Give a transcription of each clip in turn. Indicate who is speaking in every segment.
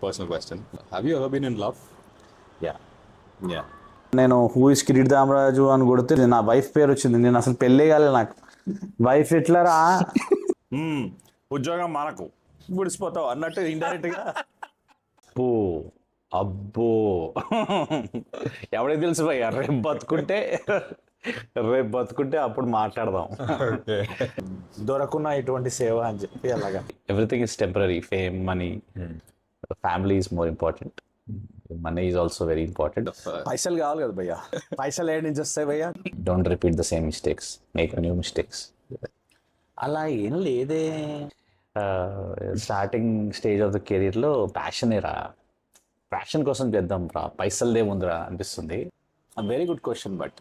Speaker 1: personal question. Have you ever been in love?
Speaker 2: Yeah
Speaker 1: Yeah.
Speaker 2: నేను who is Kirit Damaraju అని కొడితే నా వైఫ్ పేరు వచ్చింది. నేను అసలు పెళ్ళే కాలేదు నాకు. వైఫ్ ఎట్లారా
Speaker 3: ఉద్యోగం మనకు గుడిసిపోతావు అన్నట్టు ఇండైరెక్ట్ గా
Speaker 2: అబ్బో అబ్బో ఎవరికి తెలుసు భయ్యా, రేపు బతుకుంటే అప్పుడు మాట్లాడదాం.
Speaker 1: Okay.
Speaker 2: దొరకున్న ఇటువంటి సేవ అని చెప్పి అలాగా. Everything is temporary. Fame, money, family is more important. Money is also very important.
Speaker 3: పైసలు కావాలి కదా భయ్యా, పైసలు ఏడు నుంచి వస్తాయి భయ్యా?
Speaker 2: Don't repeat the same mistakes, make new mistakes.
Speaker 3: అలా ఏం లేదే.
Speaker 2: స్టార్టింగ్ స్టేజ్ ఆఫ్ ద కెరీర్లో ప్యాషన్ కోసం చేద్దాం రా, పైసలదే ఉందిరా అనిపిస్తుంది.
Speaker 3: Very good question. బట్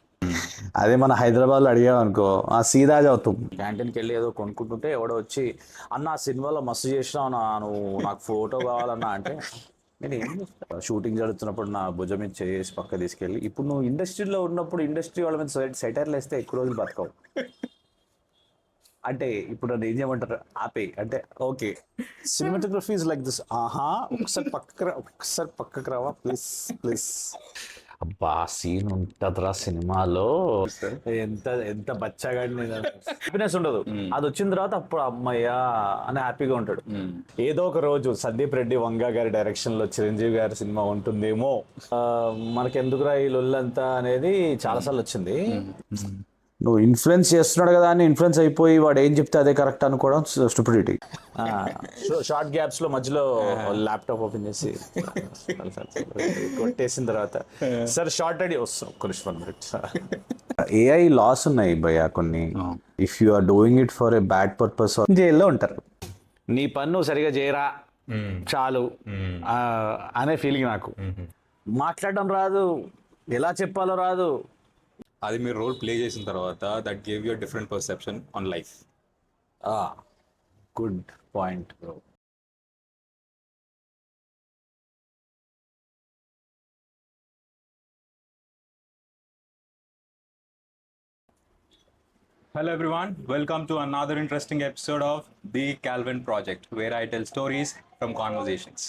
Speaker 2: అదే మన హైదరాబాద్లో అడిగామనుకో సీదా చదువుతాం.
Speaker 3: క్యాంటీన్కి వెళ్ళి ఏదో కొనుక్కుంటుంటే ఎవడో వచ్చి అన్న సినిమాలో మస్తు చేసినావు నా, నువ్వు నాకు ఫోటో కావాలన్నా అంటే నేను ఏం చేస్తా? షూటింగ్ జరుగుతున్నప్పుడు నా భుజం మీద చేసి పక్క తీసుకెళ్ళి, ఇప్పుడు నువ్వు ఇండస్ట్రీలో ఉన్నప్పుడు ఇండస్ట్రీ వాళ్ళ మీద సెటైర్లు వేస్తే ఎక్కువ రోజులు బతకవు అంటే ఇప్పుడు నన్ను ఏం చేయమంటారు, ఆపే అంటే okay. Cinematography is like this. ఆహా, ఒకసారి పక్కకు రావా ప్లీజ్ ప్లీజ్.
Speaker 2: అబ్బా సీన్ ఉంటుందిరా సినిమాలో,
Speaker 3: ఎంత ఎంత బచ్చగాడి హ్యాపీనెస్ ఉండదు. అది వచ్చిన తర్వాత అప్పుడు అమ్మయ్యా అని హ్యాపీగా ఉంటాడు. ఏదో ఒక రోజు సందీప్ రెడ్డి వంగ గారి డైరెక్షన్ లో చిరంజీవి గారి సినిమా ఉంటుందేమో, మనకెందుకురా ఈ లొల్లంతా అనేది చాలాసార్లు వచ్చింది.
Speaker 2: నువ్వు ఇన్ఫ్లుయెన్స్ చేస్తున్నాడు కదా అని ఇన్ఫ్లుయెన్స్ అయిపోయి వాడు ఏం చెప్తే అదే కరెక్ట్ అనుకోవడం స్టూపిడిటీ.
Speaker 3: షార్ట్ గ్యాప్స్ లో మధ్యలో ల్యాప్టాప్ ఓపెన్ చేసి కొట్టేసిన తర్వాత సార్ షార్ట్ రెడీ వస్తాం ఒక మినిట్.
Speaker 2: ఏఐ లాస్ ఉన్నాయి భయ్యా కొన్ని. If you are doing it for a bad purpose జైల్లో ఉంటారు.
Speaker 3: నీ పన్ను సరిగా చేయరా చాలు అనే ఫీలింగ్ నాకు. మాట్లాడడం రాదు, ఎలా చెప్పాలో రాదు.
Speaker 1: అది మీరు రోల్ ప్లే చేసిన తర్వాత that gave you different perception on life.
Speaker 3: Good point bro.
Speaker 1: Hello everyone, welcome to another interesting episode of The Calvin Project, where I tell stories from conversations.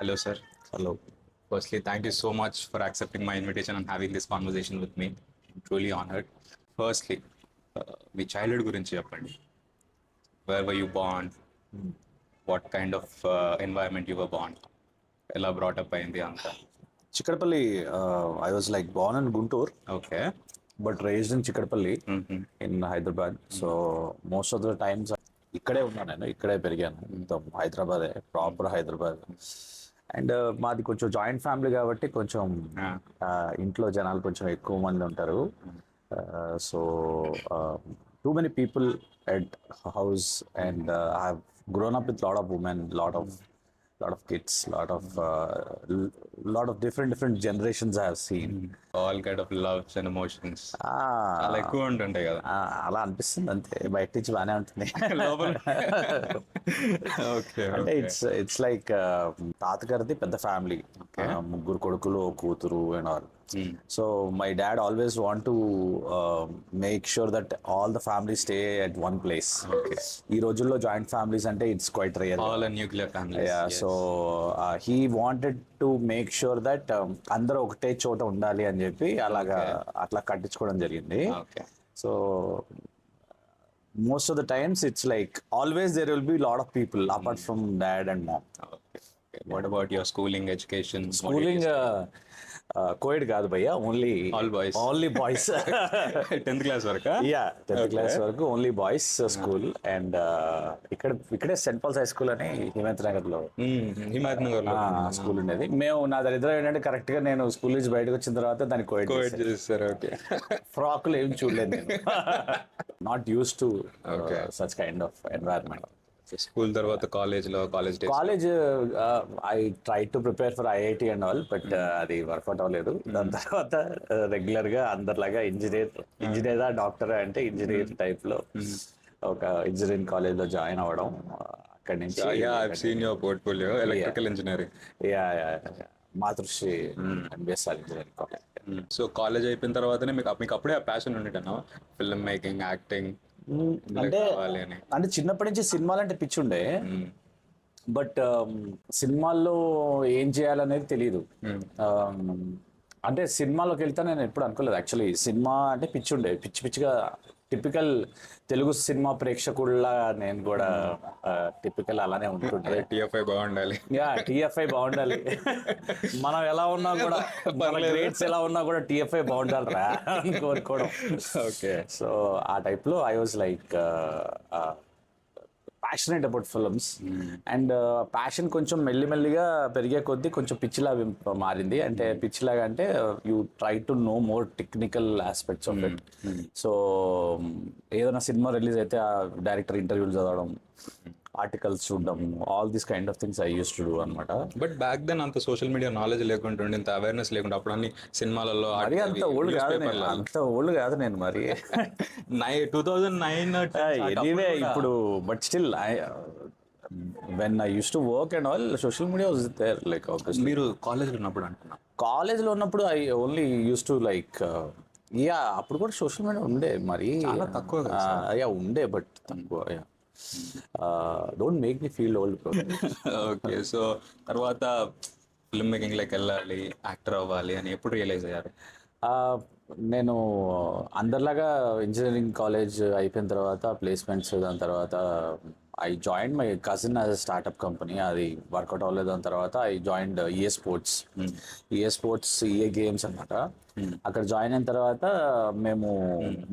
Speaker 1: Hello sir.
Speaker 2: Hello.
Speaker 1: Firstly, thank you so much for accepting my invitation and having this conversation with me. I'm truly honored. Firstly, me childhood గురించి చెప్పండి. Where were you born? What kind of environment you were born? ఎలా brought up అయింది అంతా?
Speaker 3: Chikkadpally. I was like born in Guntur
Speaker 1: Okay.
Speaker 3: But raised in Chikkadpally in Hyderabad. So most of the times ఇక్కడే ఉన్నాను, నేను ఇక్కడే పెరిగాను. మొత్తం హైదరాబాదే, ప్రాపర్ హైదరాబాద్. అండ్ మాది కొంచెం జాయింట్ ఫ్యామిలీ కాబట్టి కొంచెం ఇంట్లో జనాలు కొంచెం ఎక్కువ మంది ఉంటారు. So too many people at house and I have grown up with lot of women, lot of kids, lot of different generations I have seen.
Speaker 1: All kind of loves and emotions. అలా ఎక్కువ ఉంటుంటాయి కదా.
Speaker 3: అలా అనిపిస్తుంది అంతే, బయట నుంచి బాగానే ఉంటుంది.
Speaker 1: ఓకే.
Speaker 3: అంటే ఇట్స్ లైక్ తాతగారిది పెద్ద ఫ్యామిలీ, ముగ్గురు కొడుకులు, కూతురు and all. So my dad always want to make sure that all the family stay at one place. ఈ రోజుల్లో జాయింట్ ఫ్యామిలీస్ అంటే it's quite rare.
Speaker 1: All nuclear family.
Speaker 3: So he wanted to make sure that అందరూ ఒకటే చోట ఉండాలి అని చెప్పి అట్లా కట్టించుకోవడం జరిగింది. So most of the times it's like always there will be a lot of people apart from dad and mom.
Speaker 1: Okay. What about your schooling, education?
Speaker 3: Schooling కోయిడ్ కాదు భయ్యా, ఓన్లీ బాయ్స్.
Speaker 1: 10th క్లాస్ వరకు?
Speaker 3: Yeah, 10th class వరకు only boys school. And ఇక్కడే cent Paul's high school అని హిమాయత్ నగర్ లో school ఉండేది. నా దరిద్రం ఏంటంటే కరెక్ట్ గా నేను స్కూల్ నుంచి బయటకు వచ్చిన తర్వాత దాన్ని కోయిడ్
Speaker 1: చేస్తారు. ఓకే.
Speaker 3: ఫ్రాక్లు ఏం చూడలేదు నేను. Not used to such kind of environment.
Speaker 1: School తర్వాత college
Speaker 3: I try to prepare for IIT and all, but అది వర్కౌట్ అవ్వలేదు. దాని తర్వాత రెగ్యులర్ గా అందరిలాగా ఇంజనీరా డాక్టరా అంటే ఇంజనీర్ టైప్ లో ఒక ఇంజనీరింగ్ కాలేజ్ లో జాయిన్ అవ్వడం. అక్కడి నుంచి
Speaker 1: electrical engineering.
Speaker 3: Matrusri MBSR engineering college.
Speaker 1: So college అయిపోయిన తర్వాతనే మీకు అప్పుడే ప్యాషన్ ఉండేటన్నా ఫిల్మ్ మేకింగ్, యాక్టింగ్?
Speaker 3: అంటే చిన్నప్పటి నుంచి సినిమాలు అంటే పిచ్చి ఉండే. బట్ సినిమాల్లో ఏం చేయాలనేది తెలియదు. అంటే సినిమాలోకి వెళ్తే నేను ఎప్పుడు అనుకోలేదు యాక్చువల్లీ. సినిమా అంటే పిచ్చి ఉండే, పిచ్చి పిచ్చిగా టిపికల్ తెలుగు సినిమా ప్రేక్షకుల్లా నేను కూడా టిపికల్ అలానే ఉంటుండే.
Speaker 1: టీఎఫ్ఐ బాగుండాలి.
Speaker 3: యా, టీఎఫ్ఐ బాగుండాలి. మనం ఎలా ఉన్నా కూడా, మన గ్రేడ్స్ ఎలా ఉన్నా కూడా టీఎఫ్ఐ బాగుండాలి రా అని కోరుకోవడం.
Speaker 1: ఓకే.
Speaker 3: సో ఆ టైప్లో I was like passionate about films. And passion కొంచెం మెల్లిమెల్లిగా పెరిగే కొద్దీ కొంచెం పిచ్చిలాగా మారింది. అంటే పిచ్చిలాగా అంటే you try to know more technical aspects of it. So ఏదైనా సినిమా రిలీజ్ అయితే ఆ డైరెక్టర్ ఇంటర్వ్యూలు చదవడం, ఆర్టికల్స్ చూడడం, all these kind of things I use to do అనమాట.
Speaker 1: బట్ బ్యాక్ దెన్ అంత సోషల్ మీడియా నాలెడ్జ్ లేకుంటుండే, ఇంత అవేర్నెస్ లేకుండా, అప్పుడు అన్ని సినిమాలలో
Speaker 3: మరి అంత ఓల్డ్ కాదు నేను, అంత ఓల్డ్ కాదు నేను మరి.
Speaker 1: 2009
Speaker 3: ఎనీవే ఇప్పుడు but still when I use to work and all social media was there. Like
Speaker 1: మీరు కాలేజ్లో ఉన్నప్పుడు అంటున్నా,
Speaker 3: కాలేజ్లో ఉన్నప్పుడు I only use to like yeah, అప్పుడు కూడా సోషల్ మీడియా ఉండే మరి
Speaker 1: చాలా తక్కువ.
Speaker 3: యా ఉండే బట్ తక్కువ. Yeah, don't make me feel old.
Speaker 1: Okay. So తర్వాత ఫిల్మ్ మేకింగ్ లైక్ వెళ్ళాలి, యాక్టర్ అవ్వాలి అని ఎప్పుడు రియలైజ్ అయ్యారు?
Speaker 3: నేను అందరిలాగా ఇంజనీరింగ్ కాలేజ్ అయిపోయిన తర్వాత ప్లేస్మెంట్స్, దాని తర్వాత I join my cousin as a startup company. అది వర్కౌట్ అవ్వలేదు. దాని తర్వాత I joined EA sports. EA games అనమాట. అక్కడ జాయిన్ అయిన తర్వాత మేము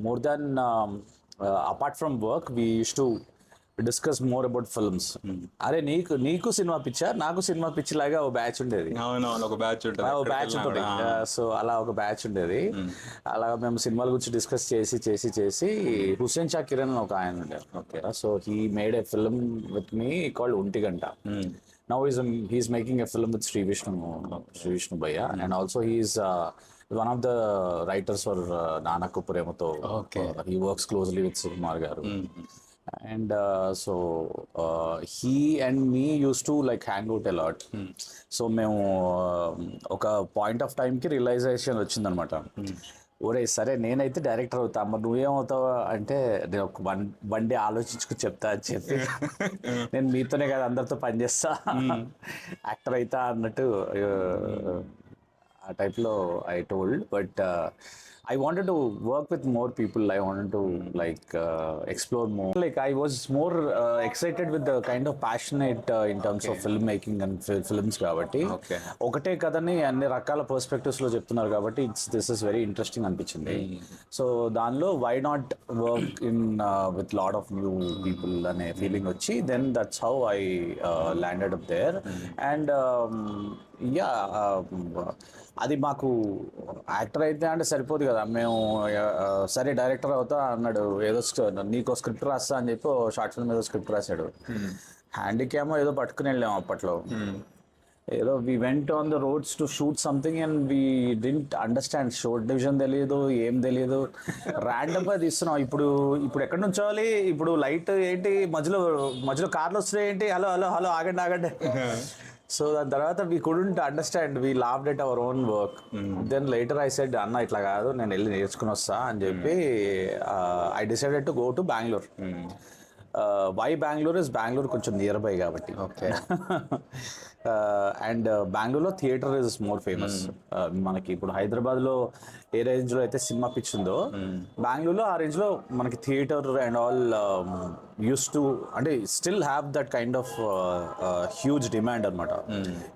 Speaker 3: more than apart from work we use to discuss more about films. అరే నీకు సినిమా పిచ్చా, నాకు సినిమా పిచ్చి లాగా ఒక బ్యాచ్ ఉండేది.
Speaker 1: అవునవును, ఒక బ్యాచ్ ఉంటుంది.
Speaker 3: సో అలా ఒక బ్యాచ్ ఉండేది. అలా మేము సినిమాల గురించి డిస్కస్ చేసి హుస్సేన్ షా కిరణ్ ఒక ఆయన ఉండే. Okay, so he made a film with me called Ontiganta. Now he's making a film with Sri Vishnu Bhaiya, and also he's one of the writers for Nanaku Premato.
Speaker 1: Okay.
Speaker 3: He works closely with Sukumar garu. And so he and me used to like hang out a lot. So మేము ఒక point of టైంకి realisation వచ్చిందనమాట. ఒరే సరే నేనైతే director అవుతా, మరి నువ్వేమవుతావా అంటే నేను ఒక వన్ డే ఆలోచించుకు చెప్తా అని చెప్పి నేను మీతోనే కదా అందరితో పనిచేస్తా, యాక్టర్ అవుతా అన్నట్టు ఆ టైప్లో I told. But I wanted to work with more people. I wanted to like explore more. Like I was more excited with the kind of passionate in terms of filmmaking and films కాబట్టి ఒకటే కథని అన్ని రకాల perspectives లో చెప్తున్నారు కాబట్టి this is very interesting అనిపించింది. So దానిలో why not work in with lot of new people అనే ఫీలింగ్ వచ్చి then that's how I landed up there. And yeah, అది మాకు యాక్టర్ అయితే అంటే సరిపోదు కదా. మేము సరే డైరెక్టర్ అవుతా అన్నాడు, ఏదో నీకో స్క్రిప్ట్ రాస్తా అని చెప్పి షార్ట్ ఫిల్మ్ ఏదో స్క్రిప్ట్ రాశాడు. హ్యాండిక్యామో ఏదో పట్టుకుని వెళ్ళాము అప్పట్లో. ఏదో we went on the roads to shoot something and we didn't understand. Shot division తెలియదు, ఏం తెలియదు, ర్యాండమ్గా తీస్తున్నాం. ఇప్పుడు ఎక్కడి నుంచోవాలి, ఇప్పుడు లైట్ ఏంటి, మధ్యలో కార్లు వస్తున్నాయి ఏంటి, హలో ఆగండి. సో దాని తర్వాత we couldn't understand, we laughed at our own work. Then later I said అన్న ఇట్లా కాదు, నేను వెళ్ళి నేర్చుకుని వస్తా అని చెప్పి I decided to go to Bengaluru. Why Bengaluru is Bengaluru కొంచెం నియర్ బై కాబట్టి.
Speaker 1: ఓకే.
Speaker 3: అండ్ బెంగళూరులో థియేటర్ ఇస్ మోర్ ఫేమస్. మనకి ఇప్పుడు హైదరాబాద్లో ఏ రేంజ్లో అయితే సినిమా పిచ్ ఉందో, బెంగళూరులో ఆ రేంజ్లో మనకి theatre and all used to, అంటే still have that kind of huge demand అనమాట.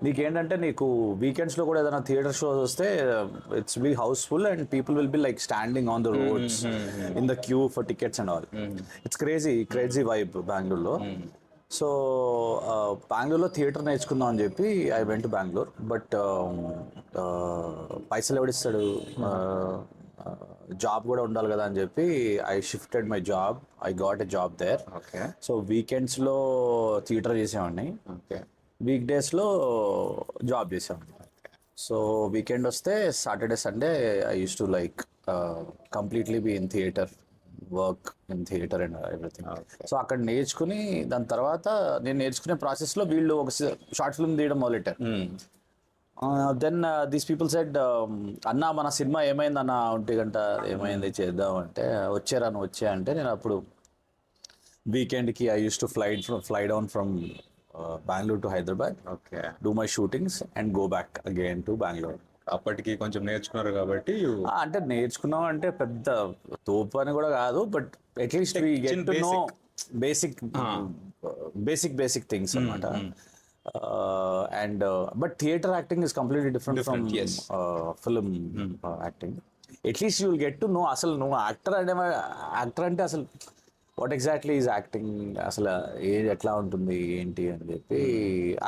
Speaker 3: నీకేంటంటే నీకు వీకెండ్స్లో కూడా ఏదైనా థియేటర్ షోస్ వస్తే it's be houseful and people will be like standing on the roads in the queue for tickets and all. It's crazy vibe బెంగళూరులో. So బెంగళూరులో theatre నేర్చుకుందాం అని చెప్పి I went to Bengaluru. But పైసలు ఎవడిస్తాడు, జాబ్ కూడా ఉండాలి కదా అని చెప్పి I shifted my job. I got a job there.
Speaker 1: Okay.
Speaker 3: So వీకెండ్స్లో థియేటర్ చేసేవాడిని, వీక్ డేస్లో జాబ్ చేసేవాడిని. సో వీకెండ్ వస్తే Saturday Sunday I use to like completely be in theatre, work in theatre and everything. So అక్కడ నేర్చుకుని దాని తర్వాత నేను నేర్చుకునే ప్రాసెస్లో వీళ్ళు ఒక షార్ట్ ఫిల్మ్ తీయడం మొదలెట్టారు. దెన్ దీస్ పీపుల్ సెడ్ అన్న మన సినిమా ఏమైంది అన్న ఒంటిగంట, ఏమైంది చేద్దాం అంటే, వచ్చారా నువ్వు వచ్చా అంటే, నేను అప్పుడు వీకెండ్కి I use to fly down from Bangalore to Hyderabad,
Speaker 1: okay,
Speaker 3: do my shootings and go back again to Bangalore.
Speaker 1: అప్పటికి కొంచెం నేర్చుకున్నారు కాబట్టి
Speaker 3: అంటే నేర్చుకున్నాం అంటే పెద్ద తోపు అని కూడా కాదు, but at least we get to know basic things అనమాట. And but theatre acting is completely different from film acting. At least you will get to know అసలు నువ్వు యాక్టర్ అంటే అసలు వాట్ ఎగ్జాక్ట్లీ ఈజ్ యాక్టింగ్, అసలు ఏది ఎట్లా ఉంటుంది ఏంటి అని చెప్పి.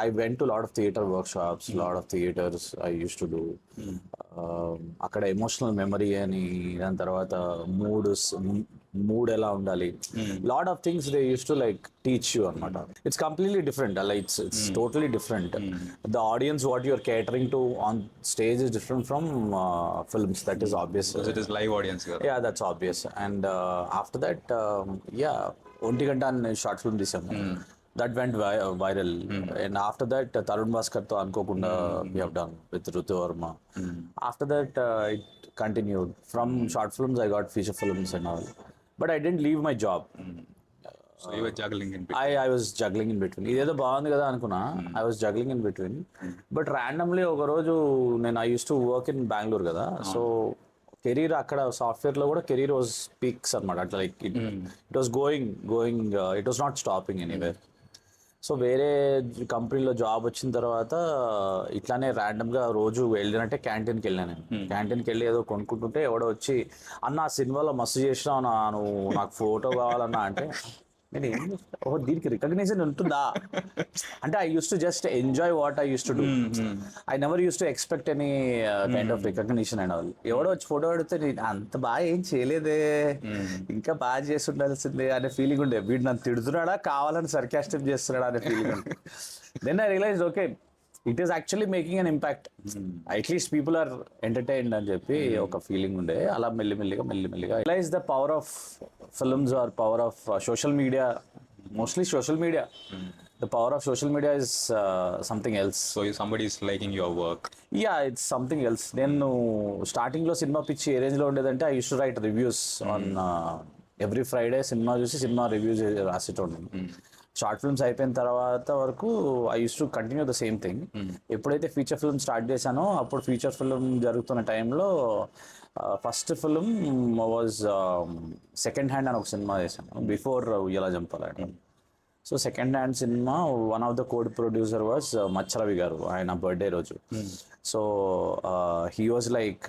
Speaker 3: I went to lot of theatre workshops, lot of theatres I use to do. అక్కడ ఎమోషనల్ మెమరీ అని, దాని తర్వాత మూడ్ ఎలా ఉండాలి, lot of things they use to like teach you అనమాట. ఇట్స్ కంప్లీట్లీ డిఫరెంట్, అలా it's totally different. The audience what you're catering to on stage is different from films, that is obvious.
Speaker 1: It is live audience కదా.
Speaker 3: Yeah, that's obvious. And after that, yeah, ఒంటి గంట అని short film తీసాము. That went viral. And after that, Tarun Bhaskar తో అనుకోకుండా we have done with Ritu Verma. After that, it continued. From short films, I got feature films and all. But I didn't leave my job.
Speaker 1: So you were juggling in
Speaker 3: I was juggling in between. ఇదేదో బాగుంది కదా అనుకున్నా, I was juggling in between. But randomly ఒక రోజు నేను I used to work in Bangalore కదా, so career అక్కడ సాఫ్ట్వేర్లో కూడా కెరీర్ వాజ్ పీక్స్ అనమాట. అట్లా like it was going it was not stopping anywhere. So వేరే కంపెనీలో జాబ్ వచ్చిన తర్వాత ఇట్లానే ర్యాండమ్గా రోజు వెళ్ళినట్టే క్యాంటీన్కి వెళ్ళాను నేను. క్యాంటీన్కి వెళ్ళి ఏదో కొనుక్కుంటుంటే ఎవడో వచ్చి, అన్న ఆ సినిమాలో మస్తు చేసినావు నువ్వు, నాకు ఫోటో కావాలన్నా అంటే నేను ఏం చేస్తా, ఓహో దీనికి రికగ్నిషన్ ఉంటుందా అంటే I use to just enjoy what I use to do. I never use to expect any kind of recognition and all. ఎవడో వచ్చి ఫోటో పెడితే నేను అంత బాగా ఏం చేయలేదే, ఇంకా బాగా చేసి ఉండాల్సిందే అనే ఫీలింగ్ ఉండే. వీడు నన్ను తిడుతున్నాడా, కావాలని సర్కాస్టిక్ చేస్తున్నాడా అనే ఫీలింగ్ ఉండే. Then I realise okay it is actually making an impact, at least people are entertained అని చెప్పి ఒక ఫీలింగ్ ఉండే. అలా మెల్లిమెల్లిగా realise the power of films or power of social media, mostly social media. The power of social media is something else.
Speaker 1: So somebody is liking your work.
Speaker 3: Yeah, it's something else. నేను స్టార్టింగ్లో cinema పిచ్చి ఏ రేంజ్లో ఉండేదంటే I use to write reviews on every Friday. Cinema చూసి cinema reviews రాసేటోండి. Short films అయిపోయిన తర్వాత వరకు I use to continue the same thing. ఎప్పుడైతే ఫీచర్ ఫిల్మ్ స్టార్ట్ చేశానో అప్పుడు ఫీచర్ ఫిల్మ్ జరుగుతున్న టైంలో first film was Second Hand అని ఒక సినిమా చేశాను, బిఫోర్ ఉయ్యాల జంపాలంట. So Second Hand cinema one of the coproducer was Macha Ravi గారు, ఆయన బర్త్డే రోజు. So he was like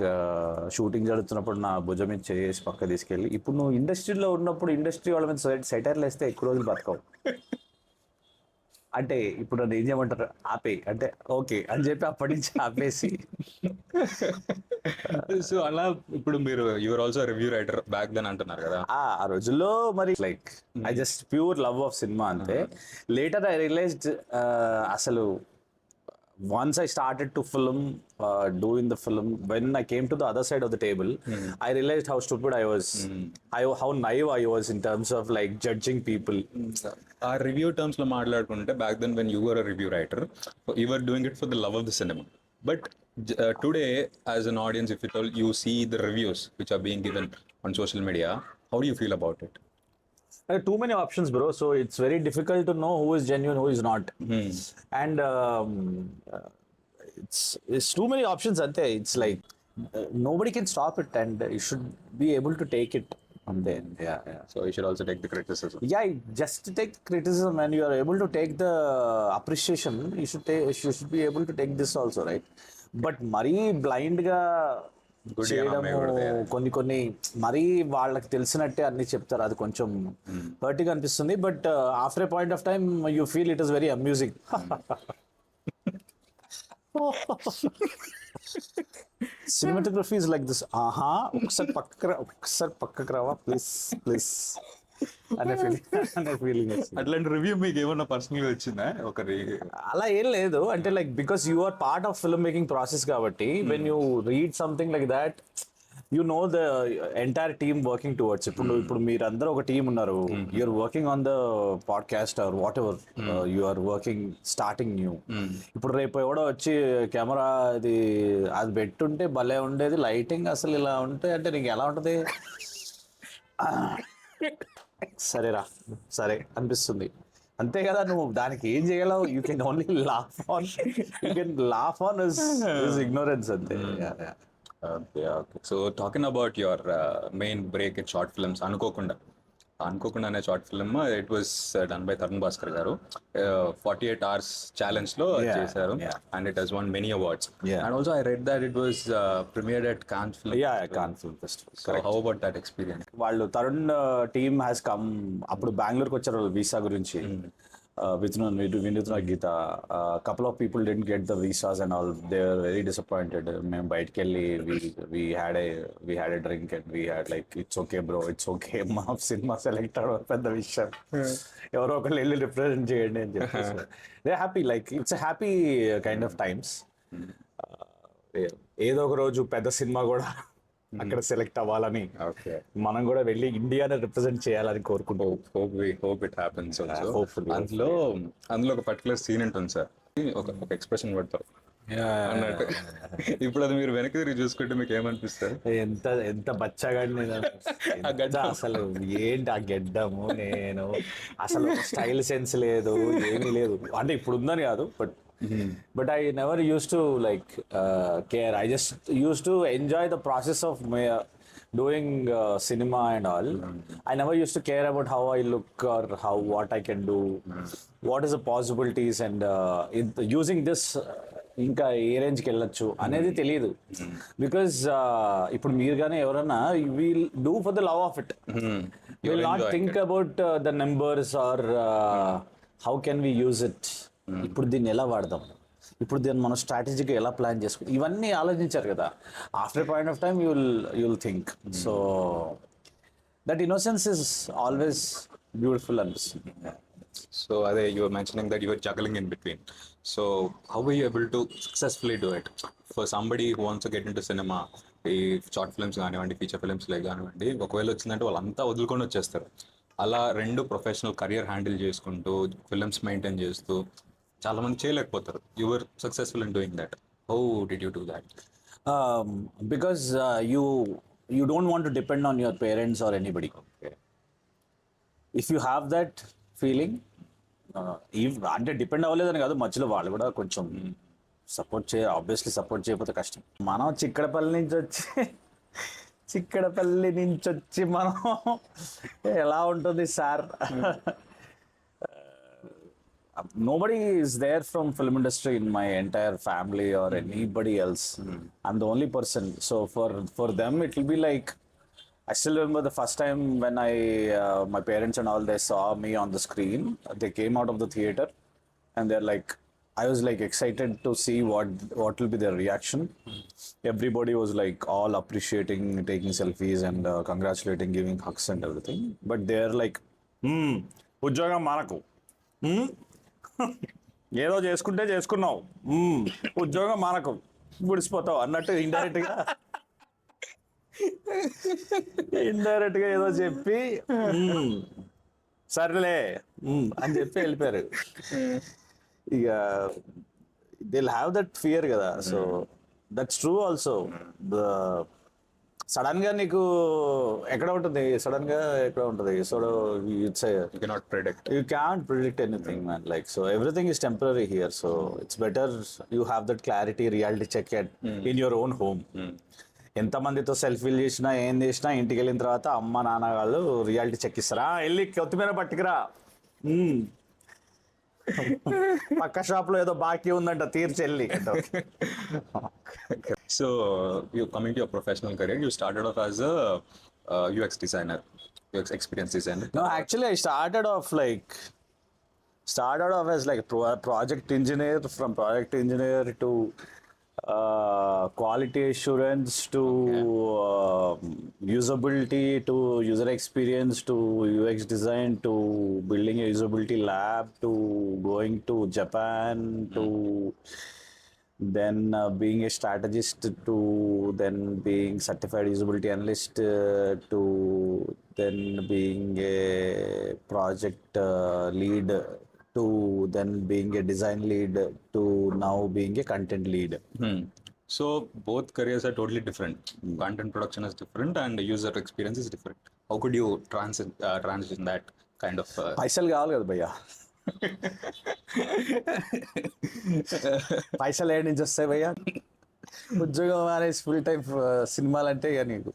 Speaker 3: shooting జరుగుతున్నప్పుడు నా భుజం మీద చేసి పక్క తీసుకెళ్ళి, ఇప్పుడు నువ్వు ఇండస్ట్రీలో ఉన్నప్పుడు ఇండస్ట్రీ వాళ్ళ మీద సెటైర్లు వేస్తే ఎక్కువ రోజులు బతకవు అంటే ఇప్పుడు నన్ను ఏం చేయమంటారు, ఆపే అంటే ఓకే అని చెప్పి అప్పటి నుంచి ఆపేసి.
Speaker 1: సో అలా ఇప్పుడు మీరు your also review writer back then అంటున్నారు కదా.
Speaker 3: ఆ రోజుల్లో మరి like I just pure love of cinema అంతే. లేటర్ ఐ రియలైజ్డ్ అసలు once I started to doing the film, when I came to the other side of the table, I realized how stupid I was, how naive I was in terms of like judging people.
Speaker 1: ఆ review terms లో మాట్లాడుకుంటే back then when you were a review writer you were doing it for the love of the cinema. But today as an audience if you see the reviews which are being given on social media, how do you feel about it?
Speaker 3: Too many options, bro. So it's very difficult to know who is genuine, who is not. And it's too many options. Ante. It's like nobody can stop it, and you should be able to take it from there. Yeah.
Speaker 1: So you should also take the criticism.
Speaker 3: Yeah, just take criticism, and you are able to take the appreciation. You should be able to take this also, right? But mari blind ga చేయడము, కొన్ని మరీ వాళ్ళకి తెలిసినట్టే అన్ని చెప్తారు, అది కొంచెం hurting అనిపిస్తుంది. But after a point of time you feel it is very amusing. Cinematography is like this. ఒకసారి పక్కకు రావా ప్లీజ్ అనే ఫీలింగ్.
Speaker 1: అట్లాంటి రివ్యూ మీకు ఏమన్నా పర్సనల్ గా వచ్చిందా? ఒకరి
Speaker 3: అలా ఏం లేదు, అంటే like because you are part of film making process కాబట్టి when you read something like that you know the entire team working towards. ఇప్పుడు మీరందరూ ఒక టీం ఉన్నారు, you're working on the podcast or whatever you are working starting new. ఇప్పుడు రేపు ఎవడో వచ్చి camera అది పెట్టుంటే భలే ఉండేది, లైటింగ్ అసలు ఇలా ఉంటే అంటే నీకు ఎలా ఉంటుంది? సరే అనిపిస్తుంది. అంతే కదా, నువ్వు దానికి ఏం చేయగలవు? You can only laugh on ignorance అంతే.
Speaker 1: Okay okay. So talking about your main break in short films, Anukokunda అనే short film, it was done by Tharun Bhascker గారు. 48 hours ఛాలెంజ్ లో చేశారు, and it has won many awards. And also I read that it was premiered at Cannes film.
Speaker 3: Cannes film festival.
Speaker 1: So how about that experience?
Speaker 3: వాళ్ళు Tharun team has come, అప్పుడు బెంగళూరుకి వచ్చారు visa గురించి. Vinuthna Geetha, couple of people didn't get the visas and all, they are very disappointed. మేము బయటకు వెళ్ళి we had a drink and we had like it's okay bro, it's okay, మా cinema select అవ్వడం పెద్ద విషయం, ఎవరో ఒకళ్ళు వెళ్ళి రిప్రజెంట్ చేయండి అని చెప్పి. They happy, like it's happy kind of times. ఏదో ఒక రోజు పెద్ద సినిమా కూడా అక్కడ సెలెక్ట్ అవ్వాలని, మనం కూడా వెళ్ళి ఇండియాని రిప్రజెంట్ చేయాలని కోరుకుంటాం.
Speaker 1: Hope it happens also. అందులో ఒక పర్టికులర్ సీన్ ఉంటుంది సార్, ఒక ఎక్స్ప్రెషన్ పడతారు అన్నట్టు. ఇప్పుడు అది మీరు వెనక్కి తిరిగి చూసుకుంటే మీకు ఏమనిపిస్తారు?
Speaker 3: ఎంత బచ్చగాడి అసలు ఏంటి ఆ గెడ్డము, నేను అసలు స్టైల్ సెన్స్ లేదు, ఏమీ లేదు. అంటే ఇప్పుడు ఉందని కాదు, but I never used to like care. I just used to enjoy the process of doing cinema and all. I never used to care about how I look or what I can do, what is the possibilities, and using this ఇంకా ఏ రేంజ్కి వెళ్ళొచ్చు అనేది తెలియదు. Because ఇప్పుడు మీరు కానీ ఎవరన్నా will do for the love of it, will not think about the numbers or how can we use it, ఇప్పుడు దీన్ని ఎలా వాడదాం, ఇప్పుడు దీన్ని మనం స్ట్రాటజీగా ఎలా ప్లాన్ చేసుకుంటాం, ఇవన్నీ ఆలోచించారు కదా. After point of time you will think. So that innocence is always beautiful అనిపిస్తుంది.
Speaker 1: So are you were mentioning that you were juggling in between. So how were you able to successfully do it? For somebody who wants to get into cinema, ఈ short films కానివ్వండి, feature films like కానివ్వండి, ఒకవేళ వచ్చిందంటే వాళ్ళంతా వదులుకొని వచ్చేస్తారు. అలా రెండు ప్రొఫెషనల్ కెరియర్ హ్యాండిల్ చేసుకుంటూ ఫిల్మ్స్ మెయింటైన్ చేస్తూ చాలా మంది చేయలేకపోతారు. You were successful in doing that. How did you do that?
Speaker 3: Because you don't want to depend on your parents or anybody.
Speaker 1: Okay.
Speaker 3: If you have that feeling, అంటే depend అవ్వలేదని కాదు, మధ్యలో వాళ్ళు కూడా కొంచెం ఆబ్వియస్లీ సపోర్ట్ చేయకపోతే కష్టం. మనం చిక్కడపల్లి నుంచి వచ్చి మనం ఎలా ఉంటుంది sir, nobody is there from film industry in my entire family or anybody else. I'm the only person. So for them it will be like, I still remember the first time when my parents and all, they saw me on the screen. They came out of the theater and they're like, I was like excited to see what will be their reaction. Everybody was like all appreciating, taking selfies and congratulating, giving hugs and everything. But they're like, ఉద్యోగం మనకు, ఏదో చేసుకుంటే చేసుకున్నావు, ఉద్యోగం మనకు గుడిసిపోతావు అన్నట్టు indirect గా ఏదో చెప్పి సర్లే అని చెప్పి వెళ్ళిపోయారు. ఇక దే హ్యావ్ దట్ ఫియర్ కదా. So that's true also. Sudden గా నీకు ఎక్కడ ఉంటుంది, so it's
Speaker 1: you cannot predict,
Speaker 3: you can't predict anything man. Like so everything is temporary here. So it's better you have that clarity, reality check in your own home. ఎంతమందితో సెల్ఫీలు చేసినా ఏం చేసినా ఇంటికి వెళ్ళిన తర్వాత అమ్మ నాన్న వాళ్ళు రియాలిటీ చెక్ ఇస్తారా, వెళ్ళి కొత్తిమీర పట్టుకురా, పక్క షాప్ లో ఏదో బాకీ ఉందంట తీర్చెల్లి.
Speaker 1: So you coming to your professional career, you started off as a UX designer, UX experience designer.
Speaker 3: No, actually I started off as like project engineer, from project engineer to quality assurance to usability to user experience to UX design to building a usability lab to going to Japan to then being a strategist to then being certified usability analyst to then being a project lead to then being a design lead to now being a content lead.
Speaker 1: So both careers are totally different. Content production is different and user experience is different. How could you transition that kind of
Speaker 3: పైసలు కావాలి కదా భయ్యా. పైసలు ఏడు నుంచి వస్తాయి భయ్యా, ఉద్యోగం అనేసి ఫుల్ టైం సినిమాలు అంటే ఇక నీకు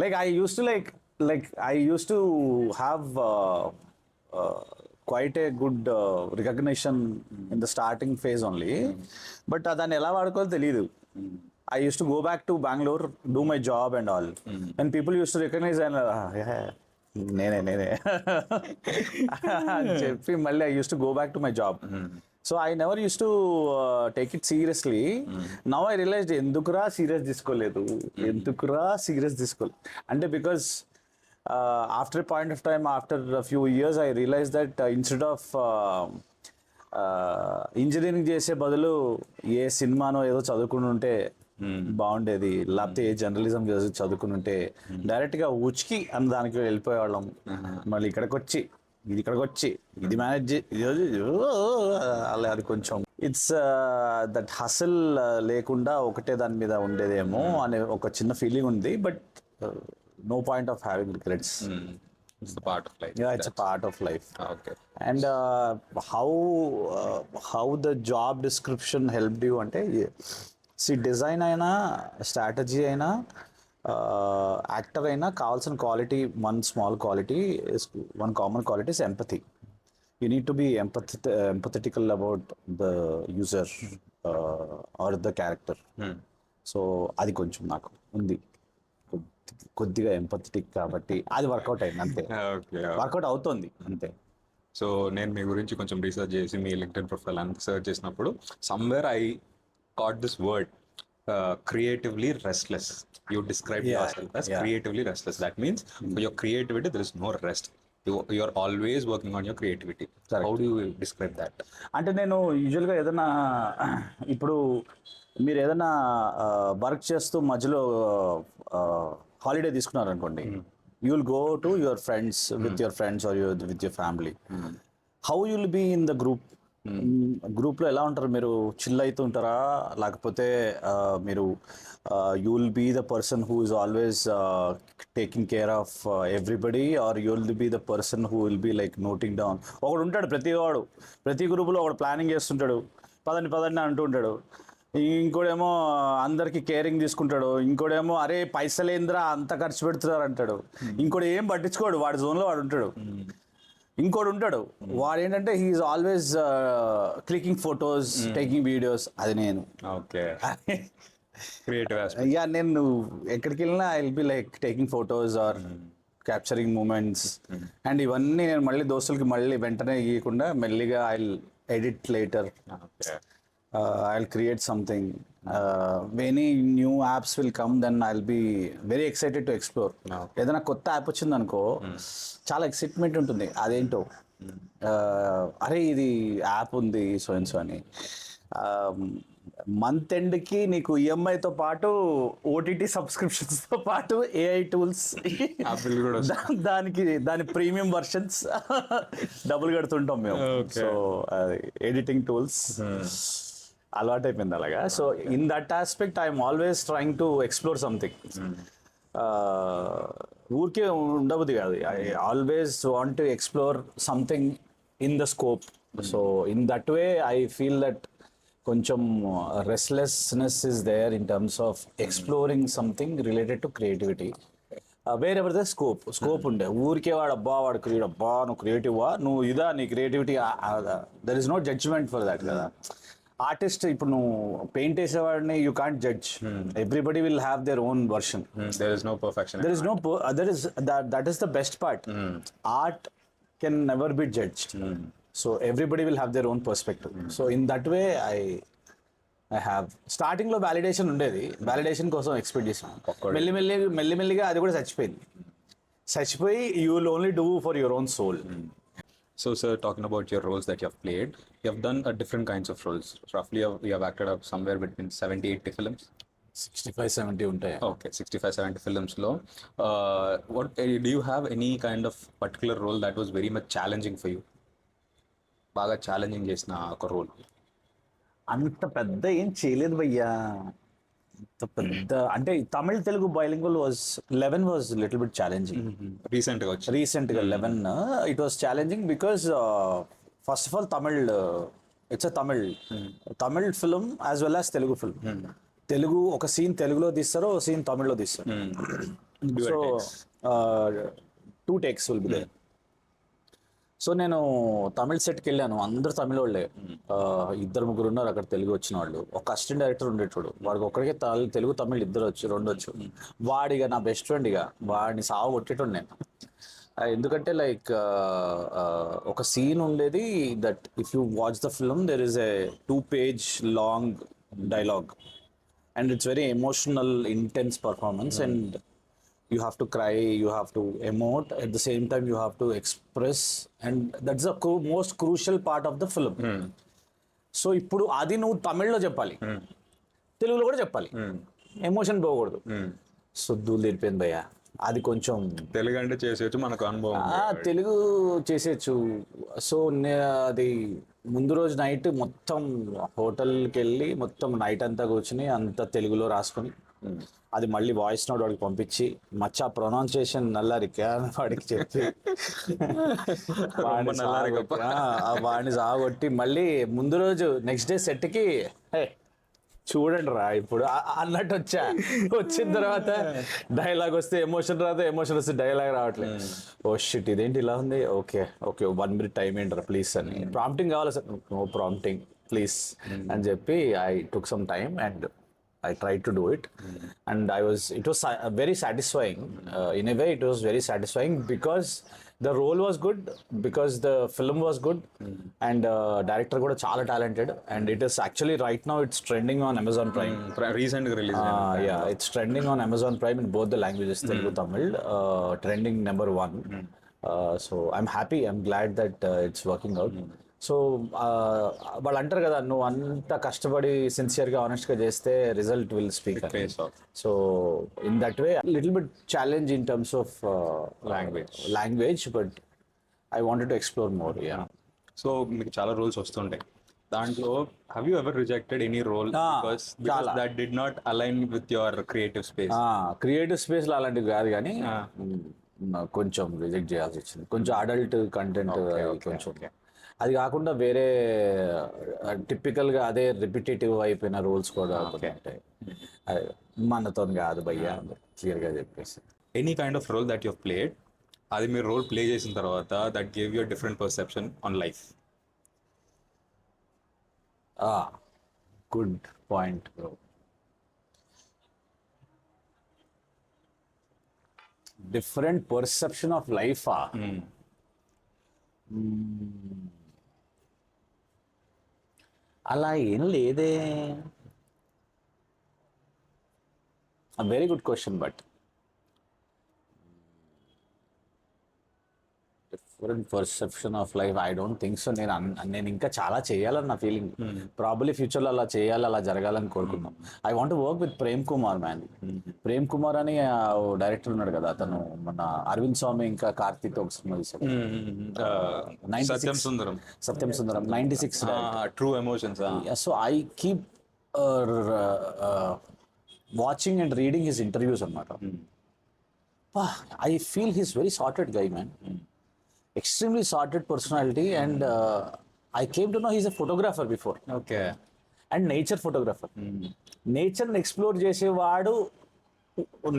Speaker 3: like I use to have quite a good recognition in the starting phase only, but దాన్ని ఎలా వాడుకోవాలో తెలియదు. I used to go back to Bangalore, do my job and all, and people used to recognize and నేనే అని చెప్పి మళ్ళీ I used to go back to my job. So I never used to take it seriously. Now I realized ఎందుకురా serious తీసుకోలేదు అంటే because after a point of time, after a few years, I realized that instead of engineering చేసే బదులు ఏ సినిమానో ఏదో చదువుకుని ఉంటే బాగుండేది, లేకపోతే ఏ జర్నలిజం చదువుకుని ఉంటే డైరెక్ట్గా ఉచికి అన్న దానికి వెళ్ళిపోయేవాళ్ళం. మళ్ళీ ఇక్కడికి వచ్చి ఇది మేనేజ్ అలా అది కొంచెం ఇట్స్ దట్ హసల్ లేకుండా ఒకటే దాని మీద ఉండేదేమో అనే ఒక చిన్న ఫీలింగ్ ఉంది. But no point of having regrets.
Speaker 1: It's the part of life.
Speaker 3: Yeah, it's a part of life.
Speaker 1: Okay.
Speaker 3: And how the job description helped you ante, see, design aina, strategy aina, actor aina కావాల్సిన quality, one common quality is empathy. You need to be empathetical about the user or the character. So అది కొంచెం నాకు ఉంది, కొద్దిగా empathetic కాబట్టి అది work out అయింది అంతే. వర్కౌట్ అవుతుంది అంతే.
Speaker 1: సో నేను మీ గురించి కొంచెం రీసెర్చ్ చేసి మీ లింక్డ్ఇన్ ప్రొఫైల్ అంతా సర్చ్ చేసినప్పుడు somewhere I caught this word creatively restless. You describe yourself as creatively restless. That means for your creativity there is no rest. You are always working on your creativity. Correct. How do you describe that?
Speaker 3: అంటే నేను యూజువల్గా ఏదైనా ఇప్పుడు మీరు ఏదైనా work చేస్తూ మధ్యలో holiday తీసుకున్నారు అనుకోండి, you will go to your friends with your friends or with your family. How you will be in the గ్రూప్లో ఎలా ఉంటారు మీరు? చిల్ అవుతూ ఉంటారా, లేకపోతే మీరు you will be the person who is always taking care of everybody, or you will be the person who will be like noting down? ఒకడు ఉంటాడు ప్రతి గ్రూపులో ఒకడు ప్లానింగ్ చేస్తుంటాడు, పదండి అంటూ ఉంటాడు. ఇంకోడేమో అందరికి కేరింగ్ తీసుకుంటాడు, ఇంకోడేమో అరే పైసలేంద్రా అంత ఖర్చు పెడుతున్నారు అంటాడు, ఇంకోటి ఏం పట్టించుకోడు, వాడి జోన్లో వాడు ఉంటాడు. ఇంకోటి ఉంటాడు, వాడు ఏంటంటే he's always clicking photos, taking videos. అది నేను.
Speaker 1: ఓకే. క్రియేటివ్.
Speaker 3: యా, నేను ఎక్కడికి వెళ్ళినా I will be like taking photos or capturing moments. And ఇవన్నీ నేను మళ్ళీ దోస్తులకి మళ్ళీ వెంటనే గీయకుండా మెల్లిగా I will edit later. I'll create something. Many new apps will come, then I'll be very excited to explore. ఏదైనా కొత్త యాప్ వచ్చింది అనుకో, చాలా ఎక్సైట్మెంట్ ఉంటుంది. అదేంటో అరే ఇది యాప్ ఉంది సో అండ్ సో అని. మంత్ ఎండ్కి నీకు ఈఎంఐతో పాటు ఓటీటీ సబ్స్క్రిప్షన్స్తో పాటు ఏఐ టూల్స్, దాని ప్రీమియం వర్షన్స్ డబ్బులు కడుతుంటాం మేము. సో ఎడిటింగ్ టూల్స్ అలవాటు అయిపోయింది అలాగా. So in that aspect I'm always trying to explore something. ఊరికే ఉండబుద్ది కాదు, I always want to explore something in the scope. So in that way I feel that కొంచెం restlessness is there in terms of exploring something related to creativity. Wherever the scope ఉండే ఊరికే వాడు నువ్వు క్రియేటివా, నువ్వు ఇదా నీ creativity, there is no judgement for that కదా. ఆర్టిస్ట్ ఇప్పుడు నువ్వు పెయింట్ వేసేవాడిని you can't judge, everybody will have their own version.
Speaker 1: There is no perfection.
Speaker 3: That is the best part. Art can never be judged. So everybody will have their own perspective. So in that way I have starting లో validation ఉండేది, validation కోసం expect చేసాను. మెల్లిమెల్లిగా అది కూడా చచ్చిపోయి you will only do for your own soul.
Speaker 1: So, sir, talking about your roles that you have played, you have done different kinds of roles. Roughly, you have acted up somewhere between 70-80 films.
Speaker 3: 65-70 ఉంటాయి.
Speaker 1: Okay, 65-70 films లో. What do you have any kind of particular role that was very much challenging for you? బాగా challenging చేసిన ఒక role.
Speaker 3: అంత పెద్ద ఏం చేయలేదు భయ్యా, అంత పెద్ద అంటే Tamil Telugu bilingual was 11 was little bit challenging.
Speaker 1: రీసెంట్గా
Speaker 3: 11 it was challenging because first of all Tamil, it's a Tamil film as well as Telugu film. Telugu ఒక సీన్ తెలుగులో తీస్తారు, ఒక సీన్ తమిళ్లో తీస్తారు. So 2 takes will be there. So నేను తమిళ్ సెట్కి వెళ్ళాను, అందరు తమిళ వాళ్ళే. 2-3 ఉన్నారు అక్కడ తెలుగు వచ్చిన వాళ్ళు. ఒక అసిస్టెంట్ డైరెక్టర్ ఉండేటోడు, వాడికి ఒక్కడికే తెలుగు తమిళ్ 2 వచ్చు. వాడిగా నా బెస్ట్ ఫ్రెండ్, ఇక వాడిని సాగు కొట్టేటోడు నేను. ఎందుకంటే లైక్ ఒక సీన్ ఉండేది that if you watch the film there is a 2-page long dialogue and it's very emotional intense performance and you have to cry, you have to emote, at the same time you have to express, and that's the most crucial part of the film. So ఇప్పుడు అది నువ్వు తమిళ్లో చెప్పాలి, తెలుగులో కూడా చెప్పాలి, emotion పోకూడదు. So దూలు తెరిపోయింది భయ్యా. అది కొంచెం
Speaker 1: తెలుగు అంటే చేసేయచ్చు, మనకు అనుభవం
Speaker 3: తెలుగు చేసేయచ్చు. సో అది ముందు రోజు నైట్ మొత్తం హోటల్కి వెళ్ళి మొత్తం నైట్ అంతా కూర్చుని అంతా తెలుగులో రాసుకొని అది మళ్ళీ వాయిస్ నోట్ వాడికి పంపించి మచ్చా ప్రొనౌన్సియేషన్ నల్లారికా వాడికి చెప్పి వాడిని సాగొట్టి మళ్ళీ ముందు రోజు నెక్స్ట్ డే సెట్కి చూడండి రా ఇప్పుడు అన్నట్టు వచ్చిన తర్వాత డైలాగ్ వస్తే ఎమోషన్ రాదు, ఎమోషన్ వస్తే డైలాగ్ రావట్లేదు. ఓ షిట్ ఇదేంటి ఇలా ఉంది, ఓకే 1 minute టైం ఏంటరా ప్లీజ్ అని. ప్రాంప్టింగ్ కావాలి సార్, నో ప్రాంప్టింగ్ ప్లీజ్ అని చెప్పి I took some time and I tried to do it, and it was very satisfying. In a way, it was very satisfying because the role was good, because the film was good, and director kuda chaala talented, and it is actually right now it's trending on Amazon Prime.
Speaker 1: Recent release.
Speaker 3: Yeah, it's trending on Amazon Prime in both the languages, Telugu, Tamil, trending number 1. So I'm happy, I'm glad that it's working out. So వాళ్ళు అంటారు కదా, నువ్వు అంత కష్టపడి సిన్సియర్గా ఆనెస్ట్గా చేస్తే result will speak. So in that way little bit challenge in terms of language but I wanted to explore more. Yeah.
Speaker 1: So మీకు చాలా రోల్స్ వస్తుంటాయి, దాంట్లో have you ever rejected any role because that did not align with your creative space?
Speaker 3: Creative స్పేస్లో అలాంటివి కాదు, కానీ కొంచెం reject చేయాల్సి వచ్చింది. కొంచెం అడల్ట్ కంటెంట్, కొంచెం అది కాకుండా వేరే టిపికల్గా అదే రిపిటేటివ్ అయిపోయిన రోల్స్ కూడా ఉంటాయి. మనతో కాదు భయ్యా క్లియర్గా చెప్పేసి.
Speaker 1: Any kind of role that you played, అది మీరు రోల్ ప్లే చేసిన తర్వాత that gave you different perception on life.
Speaker 3: Good point bro. Different perception of లైఫా? అలా ఏం లేదే. Very good question, but different perception of life I don't think so. నేను ఇంకా చాలా చేయాలని నా ఫీలింగ్. ప్రాబబ్లీ ఫ్యూచర్లో అలా చేయాలి, అలా జరగాలని కోరుకుందాం. I want work with Prem Kumar man. Prem Kumar అని డైరెక్టర్ ఉన్నాడు కదా, అతను మన అరవింద్ స్వామి ఇంకా కార్తీక్ ఒక సినిమా తీశాడు, Satyam Sundaram 96.
Speaker 1: True emotions.
Speaker 3: So I keep watching and reading his interviews అన్నమాట. I feel he's very sorted guy man, extremely sorted personality, and I came to know he's a photographer before.
Speaker 1: Okay.
Speaker 3: And nature photographer. Nature ని explore చేసేవాడు,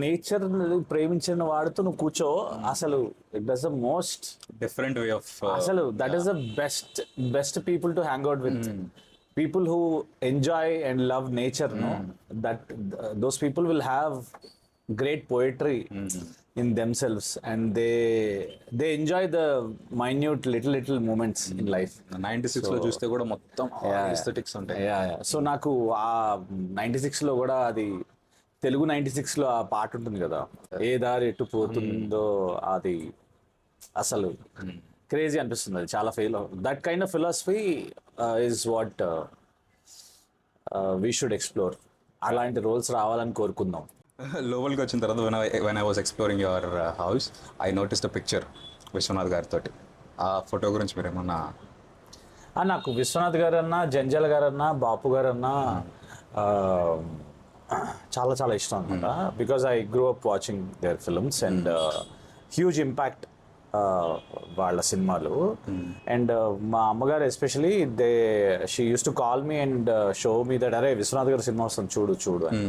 Speaker 3: nature ప్రేమించిన వాడితో నువ్వు కూర్చో, అసలు it does the most
Speaker 1: different way of,
Speaker 3: అసలు that is the best people to hang out with. People who enjoy and love nature, no, that those people will have great poetry in themselves, and they enjoy the minute little moments in life.
Speaker 1: 96 లో చూస్తే కూడా మొత్తం aesthetics ఉంటాయి.
Speaker 3: So నాకు ఆ 96 లో కూడా అది తెలుగు 96 లో ఆ పాట ఉంటుంది కదా, ఏ దారి ఎటు పోతుందో, అది అసలు క్రేజీ అనిపిస్తుంది. అది చాలా fail. That kind of philosophy is what we should explore. అలాంటి రోల్స్ రావాలని కోరుకుందాం.
Speaker 1: లోపలికి వచ్చిన తర్వాత when I was exploring your house, I noticed a picture Vishwanath గారితో. ఆ ఫోటో గురించి మీరు ఏమన్నా?
Speaker 3: నాకు విశ్వనాథ్ గారు అన్నా, జంజాల గారు అన్నా, బాపు గారు అన్నా చాలా చాలా ఇష్టం అనమాట. Because I grew up watching their films and huge impact వాళ్ళ సినిమాలు. అండ్ మా అమ్మగారు especially she use to call me and show me that అరే విశ్వనాథ్ గారి సినిమా వస్తుంది చూడు చూడు అని.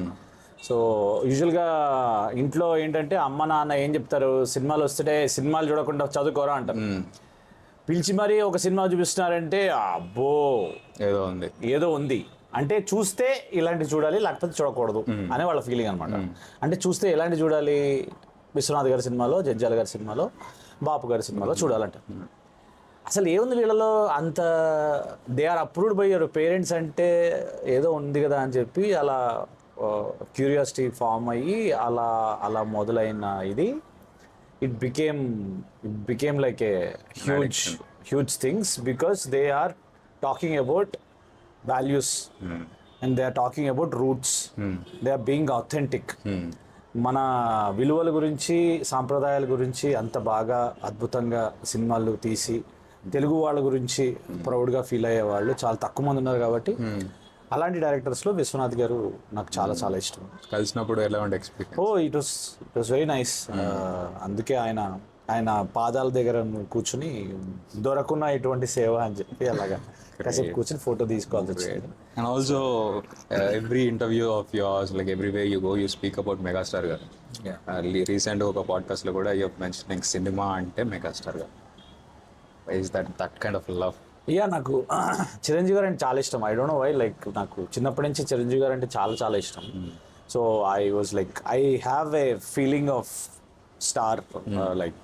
Speaker 3: సో యూజువల్గా ఇంట్లో ఏంటంటే అమ్మ నాన్న ఏం చెప్తారు, సినిమాలు వస్తుంటే సినిమాలు చూడకుండా చదువుకోరా అంటారు. పిలిచి మరీ ఒక సినిమా చూపిస్తున్నారంటే అబ్బో ఏదో ఉంది అంటే చూస్తే ఇలాంటి చూడాలి లేకపోతే చూడకూడదు అనే వాళ్ళ ఫీలింగ్ అనమాట. అంటే చూస్తే ఎలాంటి చూడాలి, విశ్వనాథ్ గారి సినిమాలో, జంజాల గారి సినిమాలో, బాపు గారి సినిమాలో చూడాలంట. అసలు ఏముంది వీళ్ళలో అంత, they are approved by your parents అంటే ఏదో ఉంది కదా అని చెప్పి అలా క్యూరియాసిటీ ఫామ్ అయ్యి అలా అలా మొదలైన ఇది it became like a huge things because they are talking about values and they are talking about roots, they are being authentic. మన విలువల గురించి సాంప్రదాయాల గురించి అంత బాగా అద్భుతంగా సినిమాలు తీసి తెలుగు వాళ్ళ గురించి ప్రౌడ్గా ఫీల్ అయ్యే వాళ్ళు చాలా తక్కువ మంది ఉన్నారు. కాబట్టి అలాంటి డైరెక్టర్స్లో విశ్వనాథ్ గారు నాకు చాలా చాలా ఇష్టం.
Speaker 1: కలిసినప్పుడు ఎలా ఉండే experience?
Speaker 3: It was very nice. అందుకే ఆయన పాదాల దగ్గర కూర్చుని దొరకున్న ఇటువంటి సేవ అని చెప్పి అలాగా కాసేపు కూర్చొని ఫోటో తీసుకోవాల్సి వచ్చింది.
Speaker 1: And also every interview of yours, like everywhere you go you speak about megastar garu. Recent ఒక పాడ్కాస్ట్లో కూడా యూ మెన్షనింగ్ సినిమా అంటే megastar garu. Is that kind of love?
Speaker 3: నాకు చిరంజీవి గారు అంటే చాలా ఇష్టం. I don't know why, like నాకు చిన్నప్పటి నుంచి చిరంజీవి గారు అంటే చాలా చాలా ఇష్టం. So I was like I have a feeling of star, like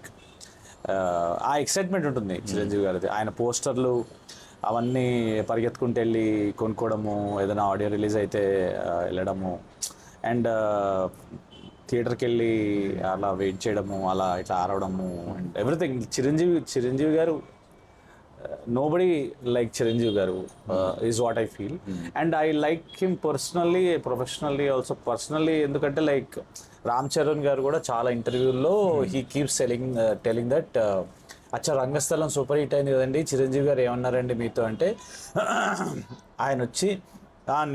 Speaker 3: ఆ ఎక్సైట్మెంట్ ఉంటుంది చిరంజీవి గారిది. ఆయన పోస్టర్లు అవన్నీ పరిగెత్తుకుంటూ వెళ్ళి కొనుక్కోవడము, ఏదైనా ఆడియో రిలీజ్ అయితే వెళ్ళడము, అండ్ థియేటర్కి వెళ్ళి అలా వెయిట్ చేయడము, అలా ఇట్లా ఆరవడము అండ్ ఎవ్రీథింగ్. చిరంజీవి గారు nobody like Chiranjeevi garu is what I feel. And I like him personally, professionally also. Personally endukante like Ram Charan garu kuda chaala interviewlo he keeps telling that అచ్చా రంగస్థలం super hit అయింది కదండి, చిరంజీవి గారు ఏమన్నారండి మీతో అంటే ఆయన వచ్చి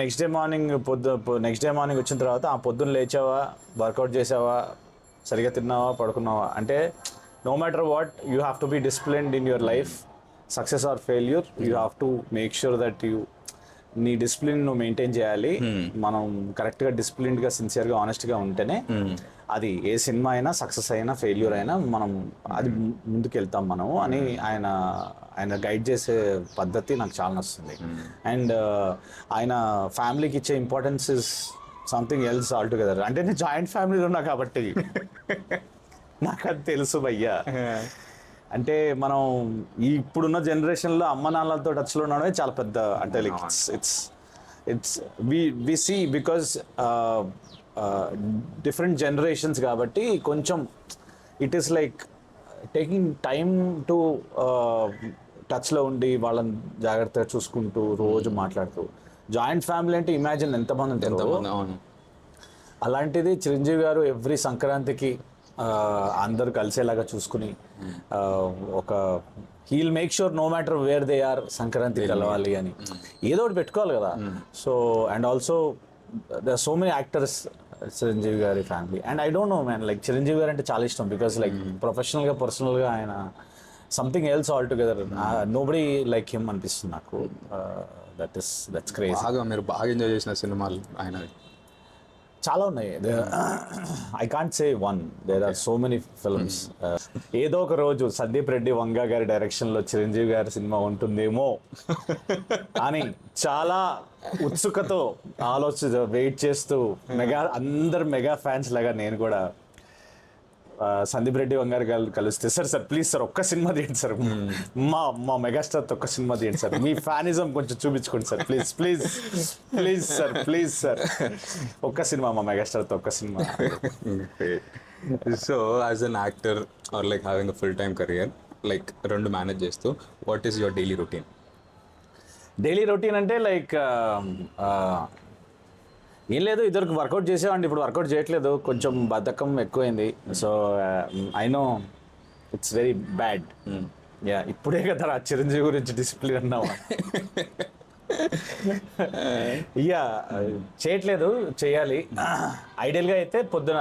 Speaker 3: నెక్స్ట్ డే మార్నింగ్ వచ్చిన తర్వాత పొద్దున్న లేచావా, వర్కౌట్ చేసావా, సరిగా తిన్నావా, పడుకున్నావా అంటే no matter what you have to be disciplined in your life. Success or failure you have to make sure that నీ డిసిప్లిన్ నువ్వు మెయింటైన్ చేయాలి. మనం కరెక్ట్గా డిసిప్లిన్డ్గా సిన్సియర్గా ఆనెస్ట్గా ఉంటేనే అది ఏ సినిమా అయినా సక్సెస్ అయినా ఫెయిల్యూర్ అయినా మనం అది ముందుకు వెళ్తాం మనము అని ఆయన గైడ్ చేసే పద్ధతి నాకు చాలా నచ్చుతుంది. అండ్ ఆయన ఫ్యామిలీకి ఇచ్చే importance is something else all together. అంటే నేను జాయింట్ ఫ్యామిలీలో ఉన్నా కాబట్టి నాకు అది తెలుసు భయ్యా. అంటే మనం ఇప్పుడున్న జనరేషన్లో అమ్మ నాన్నలతో టచ్లో ఉండడమే చాలా పెద్ద, అంటే like it's we see because different generations కాబట్టి కొంచెం it is like taking time to టచ్లో ఉండి వాళ్ళని జాగ్రత్తగా చూసుకుంటూ రోజు మాట్లాడుతూ. జాయింట్ ఫ్యామిలీ అంటే ఇమాజిన్ ఎంతమంది ఉంటారు. అలాంటిది చిరంజీవి గారు ఎవ్రీ సంక్రాంతికి అందరూ కలిసేలాగా చూసుకుని ఒక హీల్ make sure no matter where they are సంక్రాంతికి కలవాలి అని ఏదో ఒకటి పెట్టుకోవాలి కదా. So and also the so many actors Chiranjeevi గారి family. And I don't know man, like Chiranjeevi గారు అంటే చాలా ఇష్టం బికాస్ లైక్ ప్రొఫెషనల్గా పర్సనల్గా ఆయన something else altogether. Nobody like him అనిపిస్తుంది నాకు. That's crazy.
Speaker 1: మీరు బాగా ఎంజాయ్ చేసిన సినిమాలు ఆయన
Speaker 3: చాలా ఉన్నాయి. I can't say one, there are so many films. ఏదో ఒక రోజు సందీప్ రెడ్డి వంగా గారి డైరెక్షన్లో చిరంజీవి గారి సినిమా ఉంటుందేమో అని చాలా ఉత్సుకతో వెయిట్ చేస్తూ అందరు మెగా ఫ్యాన్స్ లాగా నేను కూడా సందీప్ రెడ్డి వంగారు కలిస్తే సార్ ప్లీజ్ సార్ ఒక్క సినిమా తీయండి సార్, మా మెగాస్టార్ ఒక్క సినిమా తీయండి సార్, మీ ఫ్యానిజం కొంచెం చూపించుకోండి సార్ ప్లీజ్ సార్ ఒక్క సినిమా మా మెగాస్టార్తో ఒక్క cinema.
Speaker 1: So as an actor are like having a full time career, like రెండు మేనేజ్ చేస్తూ what is your daily routine?
Speaker 3: Daily routine అంటే లైక్ ఏం లేదు, ఇద్దరికి వర్కౌట్ చేసేవాడిని, ఇప్పుడు వర్కౌట్ చేయట్లేదు, కొంచెం బద్ధకం ఎక్కువైంది. So I know it's very bad. Yeah ఇప్పుడే కదా చిరంజీవి గురించి డిసిప్లిన్ అన్నావా. చేయట్లేదు, చేయాలి. ఐడియల్గా అయితే పొద్దున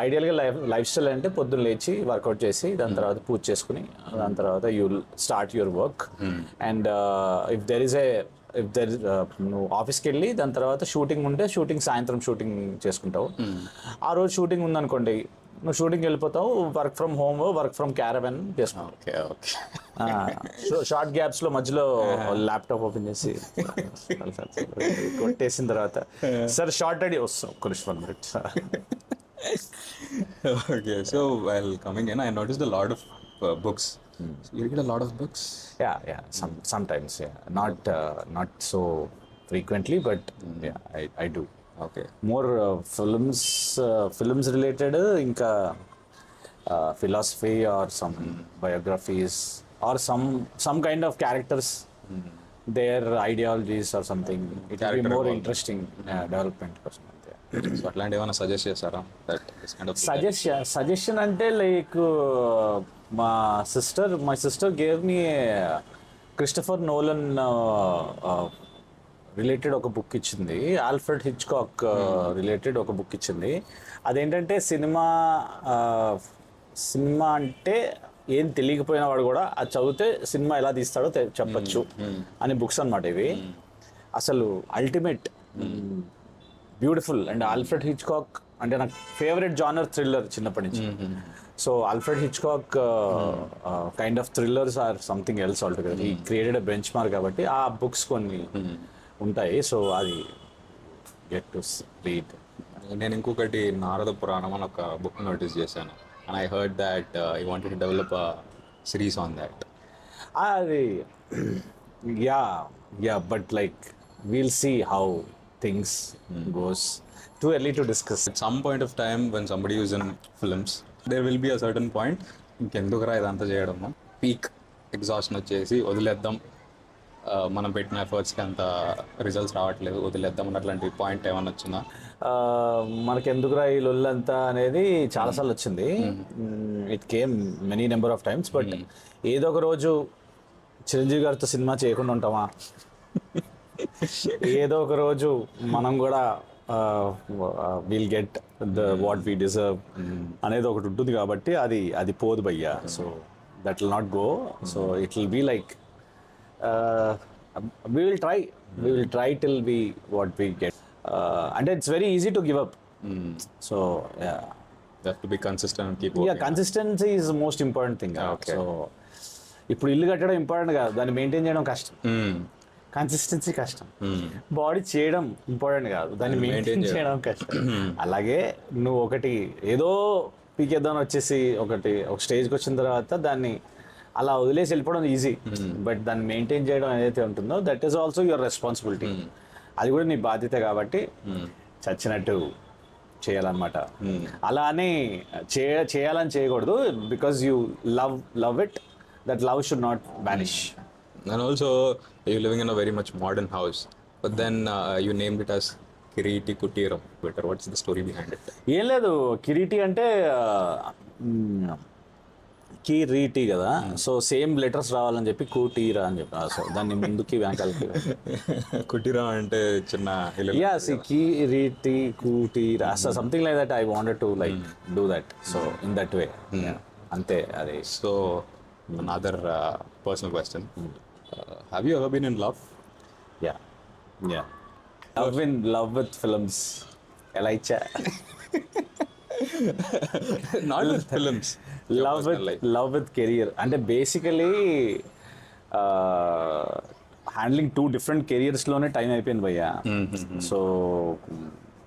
Speaker 3: ఐడియల్గా లైఫ్ స్టైల్ అంటే పొద్దున్న లేచి వర్కౌట్ చేసి దాని తర్వాత పూజ చేసుకుని దాని తర్వాత you start your work and if there నువ్వు ఆఫీస్కి వెళ్ళి దాని తర్వాత షూటింగ్ ఉంటే షూటింగ్ సాయంత్రం షూటింగ్ చేసుకుంటావు. ఆ రోజు షూటింగ్ ఉందనుకోండి, నువ్వు షూటింగ్కి వెళ్ళిపోతావు, work from home work from caravan చేసుకుంటావు.
Speaker 1: Okay okay.
Speaker 3: షార్ట్ గ్యాప్స్లో మధ్యలో ల్యాప్టాప్ ఓపెన్ చేసి కొట్టేసిన తర్వాత సార్ షార్ట్ రెడీ వస్తాం కొంచెం 1 minute.
Speaker 1: Okay, so while coming in, I noticed a lot of books. So you read a lot of books?
Speaker 3: Yeah. Sometimes, yeah. Not so frequently, but yeah, I do.
Speaker 1: Okay.
Speaker 3: More films related, ఇంకా philosophy or some biographies or some kind of characters, their ideologies or something. It will be
Speaker 1: Character
Speaker 3: more
Speaker 1: evolvement.
Speaker 3: interesting development కోసం.
Speaker 1: So అట్లాంటి ఏమైనా suggest చేస్తారా? That this kind of
Speaker 3: suggestion అంటే like my sister gave me Christopher Nolan related ఒక book ఇచ్చింది, Alfred Hitchcock related ఒక book ఇచ్చింది. అదేంటంటే సినిమా అంటే ఏం తెలియకపోయిన వాడు కూడా అది చదివితే సినిమా ఎలా తీస్తాడో చెప్పచ్చు అనే బుక్స్ అన్నమాట ఇవి. అసలు ultimate beautiful. And Alfred Hitchcock అంటే నాకు ఫేవరెట్ జానర్ థ్రిల్లర్ చిన్నప్పటి నుంచి. So Alfred Hitchcock kind of thrillers or something else altogether. ఈ క్రియేటెడ్ బెంచ్ మార్క్ కాబట్టి ఆ బుక్స్ కొన్ని ఉంటాయి. సో అది గెట్ టు రీడ్.
Speaker 1: నేను ఇంకొకటి నారద పురాణం అని ఒక బుక్ నోటీస్ చేశాను. And I heard that I wanted to develop a series on that.
Speaker 3: అది yeah but like we'll see how things goes. Too early to discuss.
Speaker 1: At some point of time when somebody is in films, there will be a certain point, ఇంకెందుకురా ఇదంతా చేయడము, peak exhaustion వచ్చేసి వదిలేద్దాం, మనం పెట్టిన ఎఫర్ట్స్కి అంత results రావట్లేదు, వదిలేద్దాం అన్నట్లాంటి point ఏమన్నా వచ్చిందా?
Speaker 3: మనకి ఎందుకురా ఈ లొల్లంతా అనేది చాలాసార్లు వచ్చింది. It came many number of times. But ఏదో ఒక రోజు చిరంజీవి గారితో సినిమా చేయకుండా ఉంటామా, ఏదో ఒక రోజు మనం కూడా will get the what we deserve అనేది ఒకటి ఉంటుంది కాబట్టి అది పోదు భయ్యా. So that will not go. So it will be like we will try till be what we get. అంటే it's very easy to give up. So
Speaker 1: You have to be consistent and keep
Speaker 3: yeah,
Speaker 1: working.
Speaker 3: Consistency is most important thing.
Speaker 1: Okay.
Speaker 3: So ఇప్పుడు ఇల్లు కట్టడం important కాదు, దాన్ని maintain చేయడం కష్టం. Consistency కష్టం. Body చేయడం ఇంపార్టెంట్ కాదు, దాన్ని మెయింటైన్ చేయడం కష్టం. అలాగే నువ్వు ఒకటి ఏదో పీకేద్దామని వచ్చేసి ఒక స్టేజ్కి వచ్చిన తర్వాత దాన్ని అలా వదిలేసి వెళ్ళిపోవడం ఈజీ. బట్ దాన్ని మెయింటైన్ చేయడం ఏదైతే ఉంటుందో that is also your responsibility. అది కూడా నీ బాధ్యత కాబట్టి చచ్చినట్టు చేయాలన్నమాట. అలా అని చేయాలని చేయకూడదు. Because you love it, that love should not vanish.
Speaker 1: And also, you're living in a very much modern house, but then you named it as Kiriti Kutiram. Better, what's the story behind it?
Speaker 3: ఏం లేదు, కిరీటి అంటే కిరీటి కదా. So same letters రావాలని చెప్పి కూటీరా అని చెప్పి, so దాన్ని ముందుకి వెనకాలకి
Speaker 1: Kutira అంటే చిన్న ఇల్లు.
Speaker 3: Yeah see Kireeti Kutira, so something like that. I wanted to like do that. So in that way అంతే. అది
Speaker 1: So, another personal question. Have you ever been in love?
Speaker 3: Yeah love with films. ఎలా ఇచ్చా?
Speaker 1: Not with films. Your personal life.
Speaker 3: Love with career అంటే basically handling 2 different కెరియర్స్లోనే time అయిపోయింది భయ్యా. So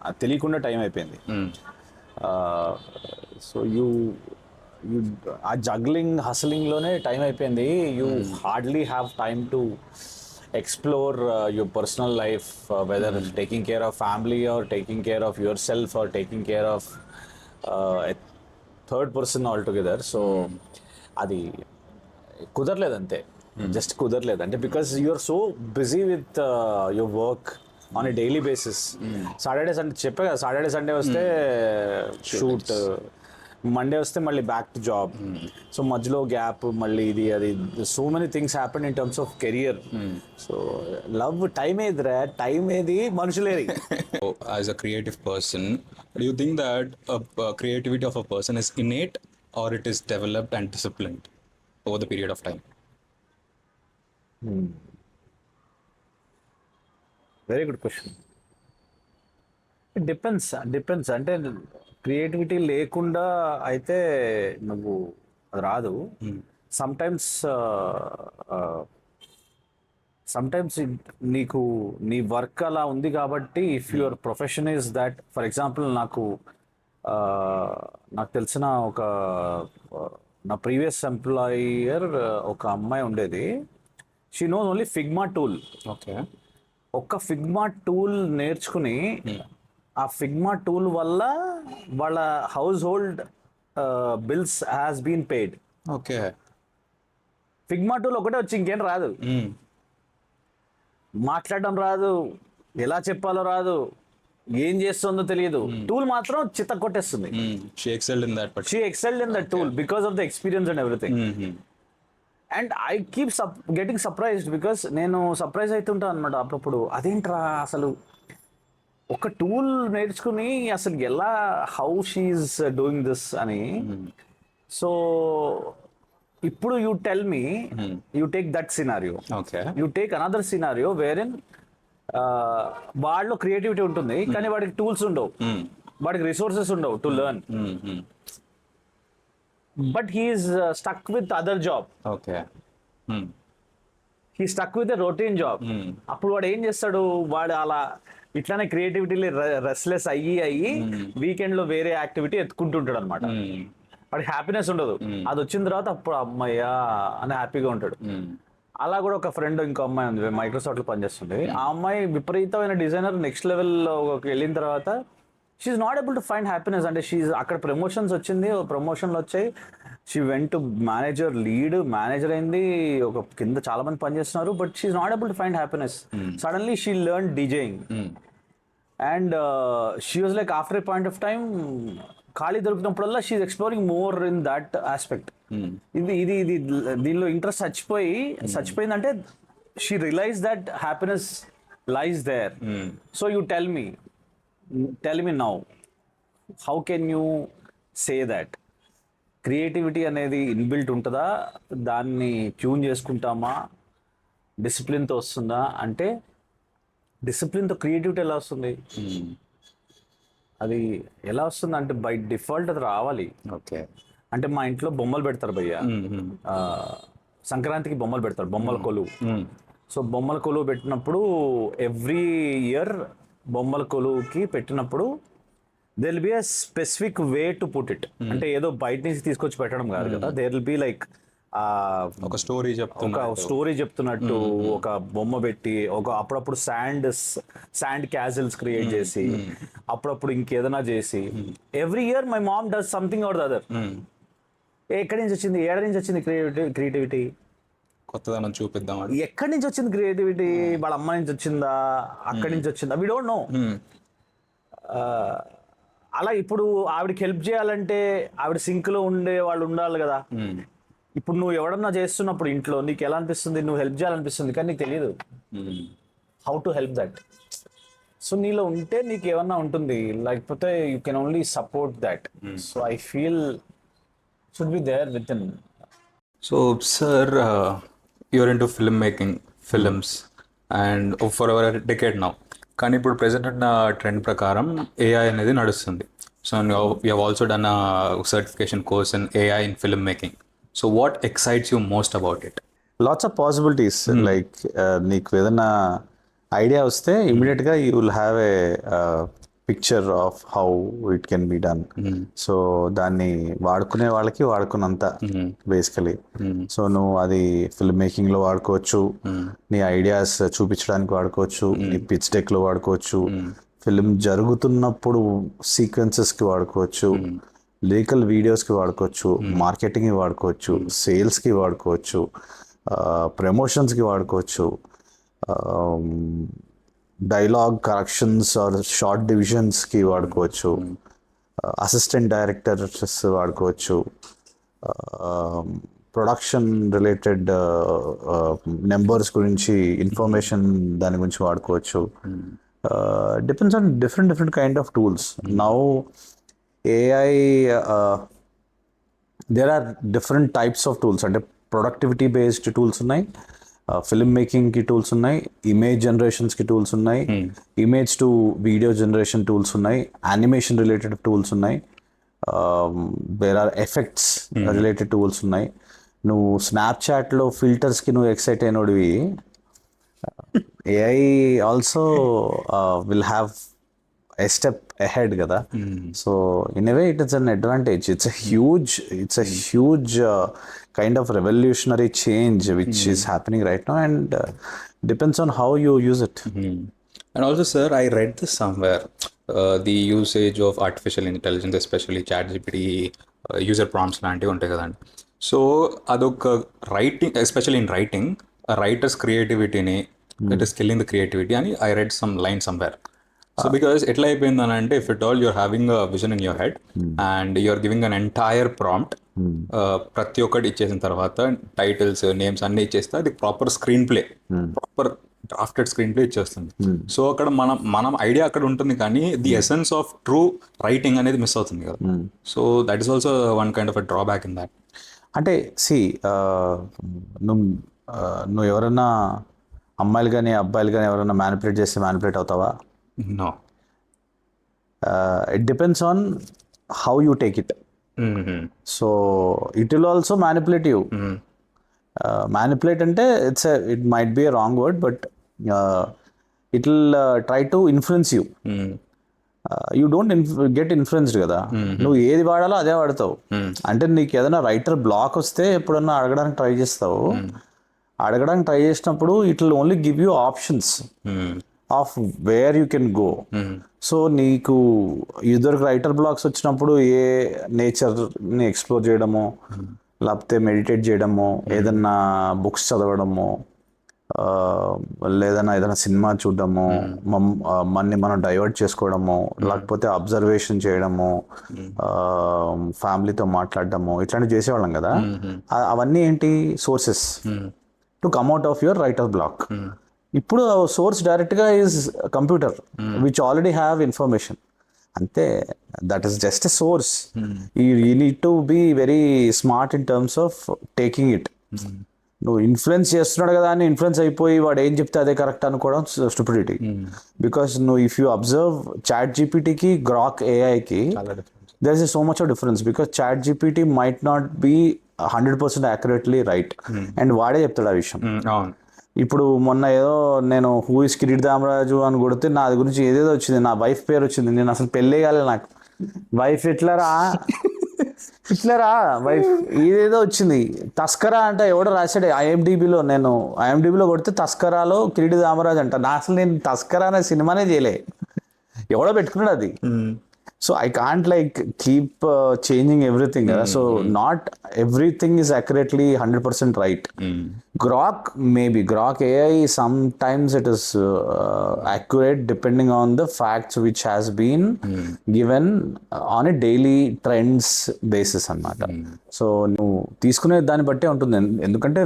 Speaker 3: అది తెలియకుండా time అయిపోయింది. సో ఆ జగ్లింగ్ హస్లింగ్లోనే టైం అయిపోయింది. You hardly have time to explore your personal life, whether taking care of family or taking care of yourself or taking care of a third person altogether. So అది కుదరలేదు అంతే, just కుదరలేదు అంటే because you are so busy with your work on a daily basis. Saturday Sunday చెప్పే కదా, Saturday Sunday వస్తే shoot, Monday వస్తే మళ్ళీ బ్యాక్ టు జాబ్. సో మధ్యలో గ్యాప్, మళ్ళీ ఇది అది, so many things happen in terms of career. So love time ఏదిరా, టైం ఏది, మనుషులేది.
Speaker 1: So, as a creative person, do you think that creativity of a person is innate or it is developed and disciplined over the period of time?
Speaker 3: Very good question. It depends అంటే creativity లేకుండా అయితే నువ్వు అది రాదు. Sometimes నీకు నీ work అలా ఉంది కాబట్టి, if your profession is that, for example నాకు తెలిసిన నా ప్రీవియస్ ఎంప్లాయర్ ఒక అమ్మాయి ఉండేది. She knows only Figma tool.
Speaker 1: Okay.
Speaker 3: ఒక్క ఫిగ్మా టూల్ నేర్చుకుని ఆ ఫిగ్మా టూల్ వల్ల వాళ్ళ household bills has been paid.
Speaker 1: Okay.
Speaker 3: Figma tool ఒకటే వచ్చి ఇంకేం రాదు. మాట్లాడడం రాదు, ఎలా చెప్పాలో రాదు, ఏం చేస్తుందో తెలియదు. టూల్ మాత్రం చిత్త కొట్టేస్తుంది.
Speaker 1: She excelled in that, but
Speaker 3: she excelled in the tool because of the experience and everything. And I keep getting surprised because నేను సర్ప్రైజ్ అవుతుంటాను అనమాట అప్పుడప్పుడు. అదేంట్రా అసలు ఒక టూల్ నేర్చుకుని అసలు ఎలా, హౌ షీఈస్ డూయింగ్ దిస్ అని. సో ఇప్పుడు you tell me, you take that scenario,
Speaker 1: okay.
Speaker 3: You take another scenario wherein వాళ్ళలో క్రియేటివిటీ ఉంటుంది కానీ వాడికి టూల్స్ ఉండవు, వాడికి రిసోర్సెస్ ఉండవు to learn. But he's stuck with other job,
Speaker 1: Okay.
Speaker 3: He stuck with a routine job. అప్పుడు వాడు ఏం చేస్తాడు, వాడు అలా ఇట్లానే క్రియేటివిటీ రెస్ట్లెస్ అయ్యి వీకెండ్ లో వేరే యాక్టివిటీ ఎత్తుకుంటుంటాడు అనమాట. వాడికి హ్యాపీనెస్ ఉండదు. అది వచ్చిన తర్వాత అప్పుడు అమ్మయ్యా అని హ్యాపీగా ఉంటాడు. అలా కూడా ఒక ఫ్రెండ్, ఇంకో అమ్మాయి ఉంది, మైక్రోసాఫ్ట్ లో పనిచేస్తుంది. ఆ అమ్మాయి విపరీతమైన డిజైనర్, నెక్స్ట్ లెవెల్ వెళ్ళిన తర్వాత she's not able to find happiness. అంటే అక్కడ ప్రమోషన్స్ వచ్చింది, ప్రమోషన్లు వచ్చాయి, she went to manager, manager అయింది, ఒక కింద చాలా మంది పనిచేస్తున్నారు, but she's not able to find happiness. Suddenly she learn DJing and she was like after a point of time ఖాళీ దొరికినప్పుడల్లా she's exploring more in that aspect. ఇది దీనిలో ఇంట్రెస్ట్ చచ్చిపోయిందంటే she realize that happiness lies there. So you tell me now, how can you say that creativity అనేది inbuilt ఉంటుందా, దాన్ని tune చేసుకుంటామా, డిసిప్లిన్తో వస్తుందా? అంటే డిసిప్లిన్తో క్రియేటివిటీ ఎలా వస్తుంది? అది ఎలా వస్తుంది అంటే బై డిఫాల్ట్ అది రావాలి.
Speaker 1: Okay.
Speaker 3: అంటే మా ఇంట్లో బొమ్మలు పెడతారు భయ్య, సంక్రాంతికి బొమ్మలు పెడతారు, బొమ్మల కొలువు. సో బొమ్మల కొలువు పెట్టినప్పుడు ఎవ్రీ ఇయర్ బొమ్మల కొలువుకి పెట్టినప్పుడు there will be a specific way to put it. అంటే ఏదో బయట నుంచి తీసుకొచ్చి పెట్టడం కాదు కదా. దేర్ విల్ బి లైక్
Speaker 1: ఒక స్టోరీ
Speaker 3: చెప్తున్నట్టు ఒక బొమ్మ పెట్టి, అప్పుడప్పుడు శాండ్ క్యాజిల్స్ క్రియేట్ చేసి, అప్పుడప్పుడు ఇంకేదైనా చేసి, every year my mom does something or the other. ఎక్కడి నుంచి వచ్చింది, ఏడ నుంచి వచ్చింది క్రియేటివిటీ,
Speaker 1: కొత్తదనం చూపిద్దాం.
Speaker 3: ఎక్కడి నుంచి వచ్చింది క్రియేటివిటీ? వాళ్ళ అమ్మ నుంచి వచ్చిందా, అక్కడి నుంచి వచ్చిందా? We don't know. అలా ఇప్పుడు ఆవిడకి హెల్ప్ చేయాలంటే ఆవిడ సింక్ లో ఉండే వాళ్ళు ఉండాలి కదా. ఇప్పుడు నువ్వు ఎవడన్నా చేస్తున్నప్పుడు ఇంట్లో నీకు ఎలా అనిపిస్తుంది? నువ్వు హెల్ప్ చేయాలనిపిస్తుంది కానీ నీకు తెలియదు how to help that. So నీలో ఉంటే నీకు ఏమన్నా ఉంటుంది, లేకపోతే you can only support that. So I feel should be there with in.
Speaker 1: So, sir, you're into filmmaking, films, and for over a decade now. కానీ ఇప్పుడు ప్రెసెంట్ ఉన్న trend ప్రకారం AI అనేది నడుస్తుంది. So you have also done certification course in AI in film making. So what excites you most about it?
Speaker 3: Lots of possibilities. Like నీకు ఏదైనా idea వస్తే ఇమీడియట్గా you will have a picture of how it can be done. So దాన్ని వాడుకునే వాళ్ళకి వాడుకున్నంత basically. So నువ్వు అది film making లో వాడుకోవచ్చు, నీ ఐడియాస్ చూపించడానికి వాడుకోవచ్చు, నీ పిచ్ డెక్ లో వాడుకోవచ్చు, ఫిల్మ్ జరుగుతున్నప్పుడు సీక్వెన్సెస్ కి వాడుకోవచ్చు, లీగల్ వీడియోస్ కి వాడుకోవచ్చు, మార్కెటింగ్ కి వాడుకోవచ్చు, సేల్స్ కి వాడుకోవచ్చు, ప్రమోషన్స్ కి వాడుకోవచ్చు, డైలాగ్ కరెక్షన్స్ ఆర్ షార్ట్ డివిజన్స్కి వాడుకోవచ్చు, అసిస్టెంట్ డైరెక్టర్స్ వాడుకోవచ్చు, ప్రొడక్షన్ రిలేటెడ్ నెంబర్స్ గురించి ఇన్ఫర్మేషన్ దాని గురించి వాడుకోవచ్చు. Depends on different kind of tools. Now AI there are different types of tools. అంటే ప్రొడక్టివిటీ బేస్డ్ టూల్స్ ఉన్నాయి, ఫిల్మ్ మేకింగ్కి టూల్స్ ఉన్నాయి, ఇమేజ్ జనరేషన్స్కి టూల్స్ ఉన్నాయి, image to video generation tools ఉన్నాయి, యానిమేషన్ రిలేటెడ్ టూల్స్ ఉన్నాయి, there are effects related tools ఉన్నాయి. నువ్వు స్నాప్చాట్లో ఫిల్టర్స్కి నువ్వు excite అయినోడివి, AI also will have a step ahead కదా. So in a way it is an advantage. It's a huge kind of revolutionary change which is happening right now, and depends on how you use it.
Speaker 1: And also, sir, I read this somewhere, the usage of artificial intelligence, especially ChatGPT, user prompts లాంటివి ఉంటాయి కదండి. So అదొక writing, especially in writing, writers క్రియేటివిటీని, it is killing the creativity అని I read some line somewhere. So because ఎట్లా అయిపోయిందని అంటే, if it all you're having a vision in your head and you're giving an entire prompt, ప్రతి ఒక్కటి ఇచ్చేసిన తర్వాత titles, names అన్ని ఇచ్చేస్తే అది proper screenplay, proper drafted screenplay ఇచ్చేస్తుంది. సో అక్కడ మనం ఐడియా అక్కడ ఉంటుంది, కానీ the essence of true writing అనేది మిస్ అవుతుంది కదా. So that is also one kind of a drawback in that.
Speaker 3: అంటే నువ్వు ఎవరన్నా అమ్మాయిలు కానీ అబ్బాయిలు కానీ ఎవరైనా మ్యానిపులేట్ చేస్తే మ్యానిపులేట్ అవుతావా?
Speaker 1: No.
Speaker 3: It depends on how you take it. So it will also manipulate you. Manipulate ante it might be a wrong word, but it will try to influence you. You don't get influenced కదా. నువ్వు ఏది వాడాలో అదే వాడతావు. అంటే నీకు ఏదైనా writer black వస్తే ఎప్పుడన్నా అడగడానికి ట్రై చేస్తావు. అడగడానికి ట్రై చేసినప్పుడు it will only give you options of where you can go. So నీకు ఇద్దరికి రైటర్ బ్లాక్స్ వచ్చినప్పుడు ఏ నేచర్ని ఎక్స్ప్లోర్ చేయడము, లేకపోతే మెడిటేట్ చేయడము, ఏదన్నా బుక్స్ చదవడము, లేదన్నా ఏదైనా సినిమా చూడడము, మనం డైవర్ట్ చేసుకోవడము, లేకపోతే అబ్జర్వేషన్ చేయడము, ఫ్యామిలీతో మాట్లాడడము, ఇట్లాంటివి చేసేవాళ్ళం కదా. అవన్నీ ఏంటి? Sources to come out of your writer block. ఇప్పుడు సోర్స్ డైరెక్ట్గా is computer which already have information. అంతే, that is just a source. You need to be very smart in terms of taking it. నువ్వు influence చేస్తున్నాడు కదా అని influence అయిపోయి వాడు ఏం చెప్తే అదే కరెక్ట్ అనుకోవడం స్టూపిడిటీ. బికాస్ నువ్వు ఇఫ్ యూ అబ్జర్వ్ చాట్ జీపీటీకి గ్రాక్ ఏఐకి there is so much of difference, because ChatGPT might not be 100% accurately right, and వాడే చెప్తాడు ఆ విషయం. ఇప్పుడు మొన్న ఏదో నేను హూ ఇస్ కిరీట్ దామరాజు అని కొడితే నా గురించి ఏదేదో వచ్చింది, నా వైఫ్ పేరు వచ్చింది. నేను అసలు పెళ్ళే కాలేదు, నాకు వైఫ్ ఇట్లరా వైఫ్ ఇదేదో వచ్చింది. తస్కరా అంటే ఎవడో రాశాడు ఐఎండిబిలో. నేను ఐఎండిబిలో కొడితే తస్కరాలో కిరీట్ దామరాజు అంట. నా అసలు నేను తస్కరా అనే సినిమానే చేయలే, ఎవడో పెట్టుకున్నాడు అది. So I can't keep changing everything. So not everything is accurately 100% right. Grok, maybe Grok AI, sometimes it is accurate depending on the facts which has been given on a daily trends basis అన్నమాట. So నువ్వు తీసుకునే దాన్ని బట్టే ఉంటుంది. ఎందుకంటే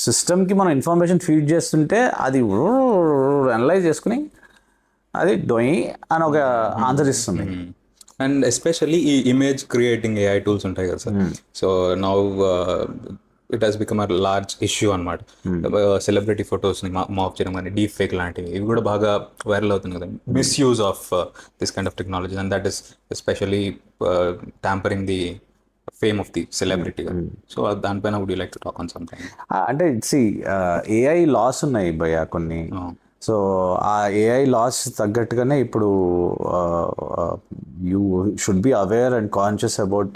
Speaker 3: సిస్టమ్కి మనం information feed చేస్తుంటే అది అనలైజ్ చేసుకుని అది డొయి అని ఒక ఆన్సర్ ఇస్తుంది.
Speaker 1: అండ్ ఎస్పెషల్లీ ఈ ఇమేజ్ క్రియేటింగ్ ఏఐ టూల్స్ ఉంటాయి కదా sir. So now it has become a large issue అనమాట. సెలబ్రిటీ ఫొటోస్ని మాఫ్ చేయడం కానీ, డీప్ ఫేక్ లాంటివి, ఇవి కూడా బాగా వైరల్ అవుతుంది కదా. Misuse of this kind of technology, and that is especially tampering the fame of the celebrity. So దానిపైన would you like to talk on something?
Speaker 3: అంటే ఏఐ లాస్ ఉన్నాయి భయ్యా కొన్ని. సో ఆ ఏఐ లాస్ తగ్గట్టుగానే ఇప్పుడు you should be aware and conscious about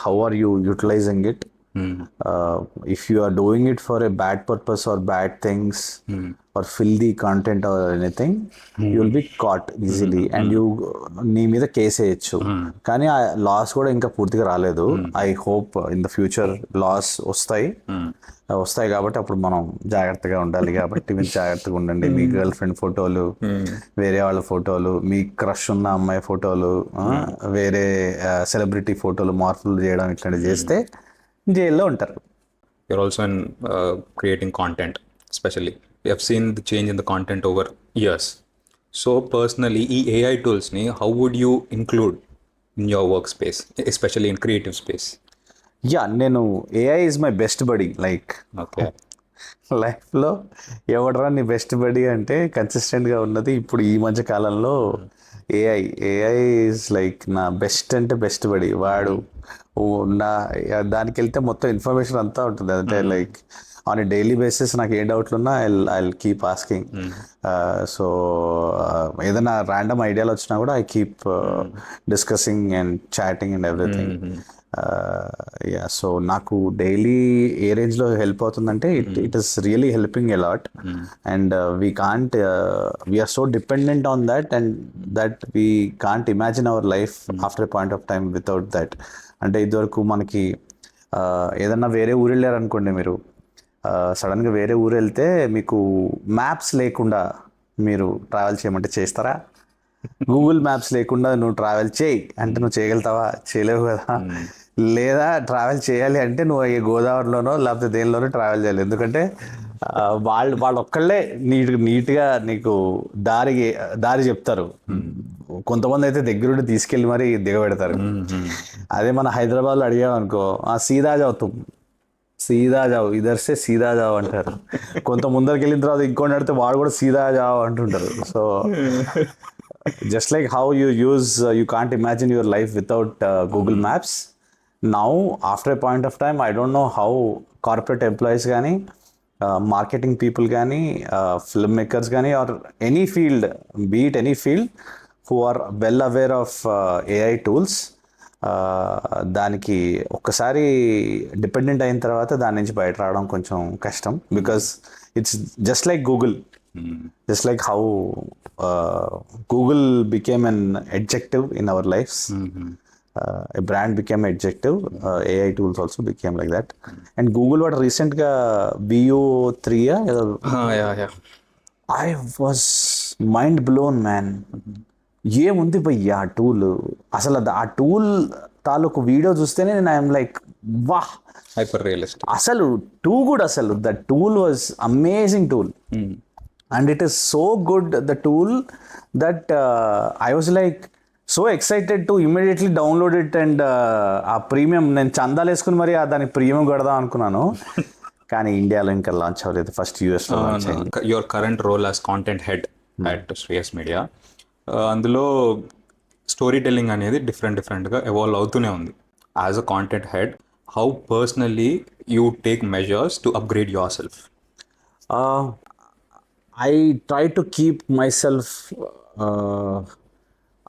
Speaker 3: how are you utilizing it. If you are doing it for a bad purpose or bad things or filthy content or anything, you will be caught easily and you నీ మీద case వేయచ్చు. కానీ ఆ loss కూడా ఇంకా పూర్తిగా రాలేదు. I hope in the future laws వస్తాయి. వస్తాయి కాబట్టి అప్పుడు మనం జాగ్రత్తగా ఉండాలి కాబట్టి మీరు జాగ్రత్తగా ఉండండి. మీ గర్ల్ ఫ్రెండ్ ఫోటోలు, వేరే వాళ్ళ ఫోటోలు, మీ క్రష్ ఉన్న అమ్మాయి ఫోటోలు, వేరే సెలబ్రిటీ ఫోటోలు మార్పులు చేయడం ఇట్లాంటివి చేస్తే జైల్లో ఉంటారు.
Speaker 1: You're also in creating content, especially. We have seen the change in the content over years. So personally, AI tools ni how would you include in your workspace, especially in creative space?
Speaker 3: Yeah, నేను AI is my best buddy. Like
Speaker 1: Okay.
Speaker 3: లైఫ్లో ఎవడరా నీ best body అంటే కన్సిస్టెంట్గా ఉన్నది ఇప్పుడు ఈ మధ్య కాలంలో ఏఐ. ఏఐ ఈజ్ లైక్ నా బెస్ట్ అంటే బెస్ట్ బడీ. వాడు నా దానికి వెళ్తే మొత్తం ఇన్ఫర్మేషన్ అంతా ఉంటుంది. అంటే like on a daily basis నాకు ఏ డౌట్లు ఉన్నా ఐ కీప్ ఆస్కింగ్. సో ఏదైనా ర్యాండమ్ ఐడియాలు వచ్చినా కూడా I keep discussing and chatting and everything. Yeah, so నాకు డైలీ ఏ రేంజ్లో హెల్ప్ అవుతుందంటే it is really helping a lot. And we're so dependent on that and that we can't imagine our life after a point of time without that. అంటే ఇదివరకు మనకి ఏదన్నా వేరే ఊరు వెళ్ళారనుకోండి, మీరు సడన్గా వేరే ఊరు వెళ్తే మీకు మ్యాప్స్ లేకుండా మీరు ట్రావెల్ చేయమంటే చేస్తారా? గూగుల్ మ్యాప్స్ లేకుండా నువ్వు ట్రావెల్ చేయి అంటే నువ్వు చేయగలుగుతావా? చేయలేవు కదా. లేదా ట్రావెల్ చేయాలి అంటే నువ్వు ఈ గోదావరిలోనో లేకపోతే దేనిలోనో ట్రావెల్ చేయాలి. ఎందుకంటే వాళ్ళు ఒక్కళ్ళే నీట్గా నీకు దారి చెప్తారు. కొంతమంది అయితే దగ్గరుండి తీసుకెళ్ళి మరీ దిగబెడతారు. అదే మన హైదరాబాద్లో అడిగామనుకో, సీదా జావు సీదా జావు ఇదర్సే సీదా జావు అంటారు. కొంత ముందరికి వెళ్ళిన తర్వాత ఇంకోటి అడిగితే వాడు కూడా సీదా జావు అంటుంటారు. So just like how you can't imagine your life without Google Maps. Now after a point of time, I don't know how corporate employees gaani, marketing people gaani, filmmakers gaani, or any field, be it any field, who are well aware of AI tools, దానికి ఒక్కసారి dependent అయిన తర్వాత దాని నుంచి బయట రావడం కొంచెం కష్టం. Because it's just like Google. Just like how Google became an adjective in our lives, a brand became an adjective, AI tools also became like that. And Google what recent ga VO3
Speaker 1: Yeah.
Speaker 3: I was mind blown, man. ఏముంది భయ్యా ఆ tool, అసలు ఆ tool తాలూకు video చూస్తేనే నేను I'm like వాహ్,
Speaker 1: Hyper realistic.
Speaker 3: అసలు టూ గుడ్. అసలు the tool was amazing tool. And it is so good, the tool, that I was like so excited to immediately download it and ఆ premium నేను చందాలు వేసుకుని మరి దానికి ప్రీమియం కొడదాం అనుకున్నాను. కానీ ఇండియాలో ఇంకా లాంచ్ అవ్వలేదు. ఫస్ట్ యూఎస్లో లాంచ్ అయింది.
Speaker 1: Your current role as content head at Shreyas Media, అందులో స్టోరీ టెల్లింగ్ అనేది డిఫరెంట్గా ఎవాల్వ్ అవుతూనే ఉంది. As a content head, how personally you take measures to upgrade your self?
Speaker 3: I try to keep myself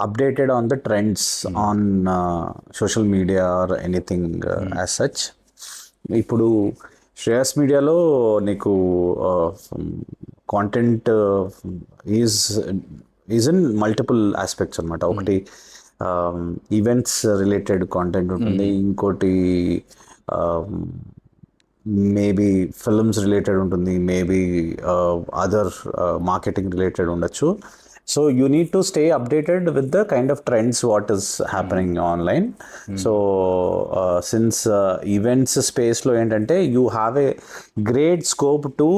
Speaker 3: updated on the trends on social media or anything as such. ఇప్పుడు శ్రేయస్ మీడియాలో నీకు content is in multiple aspects అనమాట. ఒకటి events related content ఉంటుంది, ఇంకోటి maybe films related ఉంటుంది, maybe other marketing related ఉండొచ్చు. So you need to stay updated with the kind of trends what is happening online. So since events స్పేస్లో ఏంటంటే you have a great scope to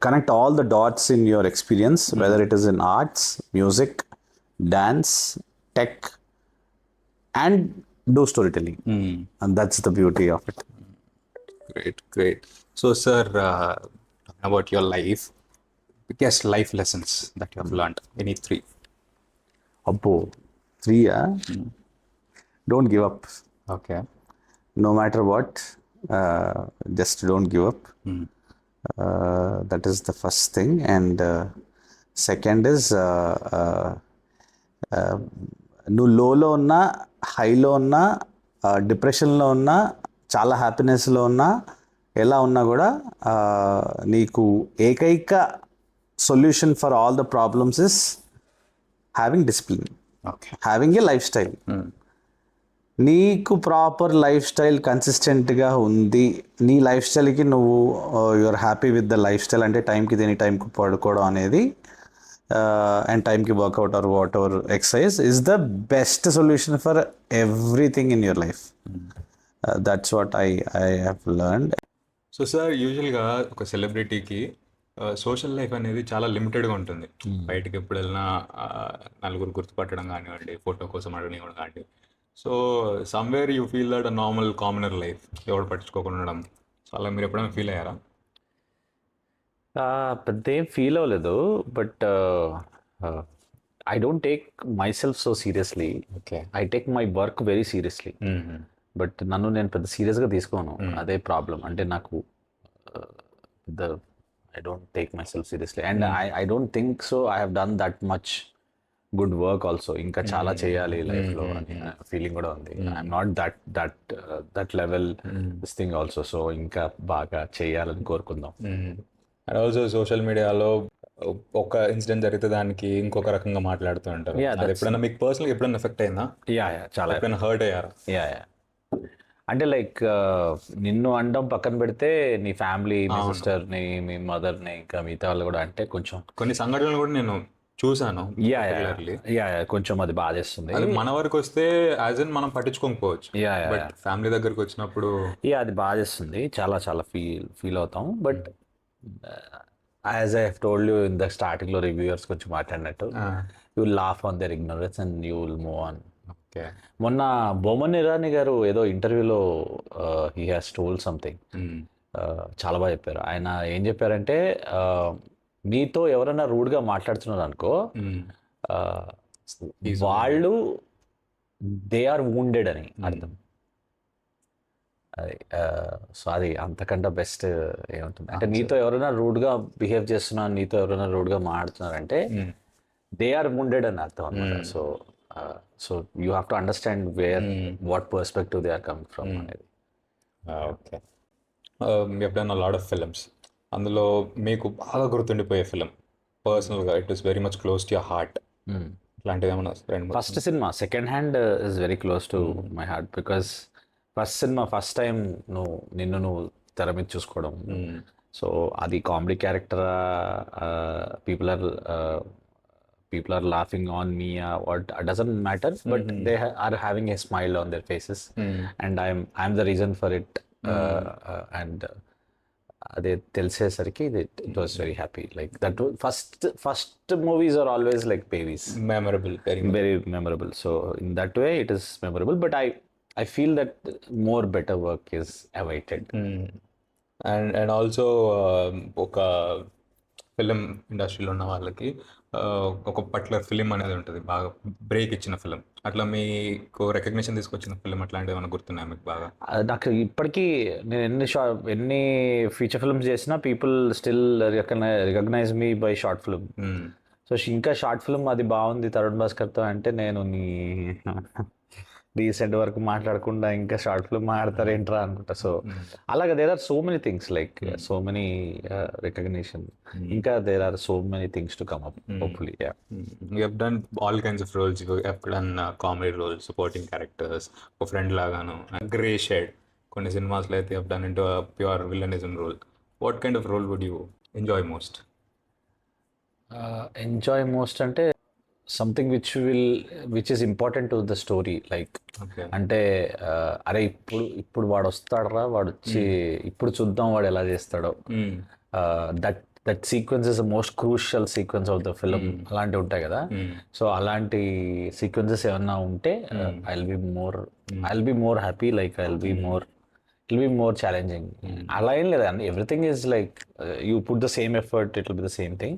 Speaker 3: connect all the dots in your experience, whether it is in arts, music, dance, tech, and do story telling. And that's the beauty of it.
Speaker 1: Great. So, sir, talking about your life, biggest life lessons that you have learned, any 3?
Speaker 3: Abbo, 3, don't give up.
Speaker 1: Okay.
Speaker 3: No matter what, just don't give up. That is the first thing. And second is, నువ్వు లోలో ఉన్నా, హైలో ఉన్నా, డిప్రెషన్లో ఉన్నా, చాలా హ్యాపీనెస్లో ఉన్నా, ఎలా ఉన్నా కూడా నీకు ఏకైక solution for all the problems is having discipline, having a lifestyle. నీకు ప్రాపర్ లైఫ్ స్టైల్ కన్సిస్టెంట్గా ఉంది, నీ లైఫ్ స్టైల్కి నువ్వు you're happy with the lifestyle, అంటే టైంకి తిని టైంకి పడుకోవడం అనేది అండ్ టైంకి workout or whatever exercise is the best solution for everything in your life. That's what I have learned.
Speaker 1: So sir, యూజువల్గా ఒక సెలబ్రిటీకి సోషల్ లైఫ్ అనేది చాలా లిమిటెడ్గా ఉంటుంది. బయటకి ఎప్పుడు వెళ్ళినా నలుగురు గుర్తుపట్టడం కానివ్వండి, ఫోటో కోసం అడగడం కానివ్వండి. So somewhere you feel that a normal commoner life, ఎవరు పట్టించుకోకుండా ఉండడం. సో అలా మీరు ఎప్పుడైనా ఫీల్ అయ్యారా?
Speaker 2: పెద్ద ఏం ఫీల్ అవ్వలేదు, but I don't take my self so seriously.
Speaker 1: Okay.
Speaker 2: I take my work very seriously. But నన్ను నేను పెద్ద సీరియస్గా తీసుకోను. అదే ప్రాబ్లం. అంటే నాకు పెద్ద I don't take my self seriously and I don't think so I have done that much good work also. ఇంకా చాలా చేయాలి లైఫ్లో అనే ఫీలింగ్ కూడా ఉంది. I'm not that level this thing also. So ఇంకా బాగా చేయాలని కోరుకుందాం.
Speaker 1: అండ్ ఆల్సో సోషల్ మీడియాలో ఒక ఇన్సిడెంట్ జరిగితే దానికి ఇంకొక రకంగా మాట్లాడుతూ ఉంటారు. అది ఎప్పుడైనా మీకు పర్సనల్గా ఎప్పుడైనా ఎఫెక్ట్ అయిందా?
Speaker 2: చాలా
Speaker 1: ఎప్పుడైనా హర్ట్ అయ్యారా?
Speaker 2: యా అంటే లైక్ నిన్ను అనడం పక్కన పెడితే నీ ఫ్యామిలీ, మీ సిస్టర్ని, మీ మదర్ని, ఇంకా మిగతా వాళ్ళు కూడా అంటే కొంచెం
Speaker 1: కొన్ని సంఘటనలు కూడా నేను చూసాను.
Speaker 2: కొంచెం అది బాధేస్తుంది.
Speaker 1: అది మన వరకు వస్తే యాజ్ ఇన్ మనం పట్టించుకోకపోవచ్చు, బట్ ఫ్యామిలీ దగ్గరకు వచ్చినప్పుడు
Speaker 2: అది బాధేస్తుంది. చాలా చాలా ఫీల్ అవుతాం. But as I have told you in the స్టార్టింగ్లో రివ్యూవర్స్ కొంచెం మాట్లాడినట్టు, you will laugh on their ignorance and you will move on. మొన్న బొమ్మన్ ఇరానీ గారు ఏదో ఇంటర్వ్యూలో హీ హ్యాస్ టోల్డ్ సంథింగ్ చాలా బాగా చెప్పారు. ఆయన ఏం చెప్పారంటే, మీతో ఎవరైనా రూడ్గా మాట్లాడుతున్నారు అనుకో, వాళ్ళు దే ఆర్ వూండెడ్ అని అర్థం. అది సో అది అంతకంటే బెస్ట్ ఏముంటుంది అంటే, నీతో ఎవరైనా రూడ్గా బిహేవ్ చేస్తున్నారు, నీతో ఎవరైనా రూడ్గా మాట్లాడుతున్నారంటే దే ఆర్ వూండెడ్ అని అర్థం అనమాట. So you have to understand what perspective they are coming from అనేది.
Speaker 1: Okay. You have done a lot of films. అందులో మీకు బాగా గుర్తుండిపోయే ఫిలిం పర్సనల్గా, it is very much close to your heart, ఇట్లాంటిది ఏమన్నా?
Speaker 2: First cinema second hand is very close to my heart, because first cinema first time నిన్ను తెర మీద చూసుకోవడం. సో అది comedy character, people are laughing on me, what doesn't matter, but they are having a smile on their faces, and I'm the reason for it. And అదే తెలిసేసరికి it was very happy. Like that first movies are always like babies,
Speaker 1: memorable,
Speaker 2: very memorable. So in that way it is memorable, but I feel that more better work is awaited.
Speaker 1: And also ఒక film ఇండస్ట్రీలో ఉన్న వాళ్ళకి ఒక particular film అనేది ఉంటుంది, బాగా break ఇచ్చిన film. అట్లా మీకు రికగ్నిషన్ తీసుకొచ్చిన ఫిలిం అట్లాంటివి ఏమైనా గుర్తున్నాయి మీకు బాగా?
Speaker 2: నాకు ఇప్పటికీ నేను ఎన్ని ఫీచర్ ఫిల్మ్స్ చేసినా people still recognise me by short film. So ఇంకా షార్ట్ ఫిల్మ్ అది బాగుంది తరుణ్ భాస్కర్తో అంటే, నేను రీసెంట్ వరకు మాట్లాడకుండా ఇంకా షార్ట్ ఫిల్మ్ మాట్లాడతారు ఏంట్రా అనుకుంటా. సో అలాగే there are so many things, like so many recognition, ఇంకా there are so many things to come up hopefully.
Speaker 1: You have done all kinds of roles. You have done comedy roles, supporting characters, ఒక friend లాగాను, grey shade. కొన్ని సినిమాస్లో అయితే you have done into pure villainism role. What kind of role would you enjoy most?
Speaker 2: Enjoy most అంటే something which is important to the story. Like అంటే అరే ఇప్పుడు వాడు వస్తాడరా, వాడు వచ్చి ఇప్పుడు చూద్దాం వాడు ఎలా చేస్తాడో, that sequence is the most crucial sequence of the film. అలాంటివి ఉంటాయి కదా. సో అలాంటి సీక్వెన్సెస్ ఏమన్నా ఉంటే I will be more happy. Like it will be more challenging. అలా ఏం లేదా, everything is like you put the same effort, it will be the same thing.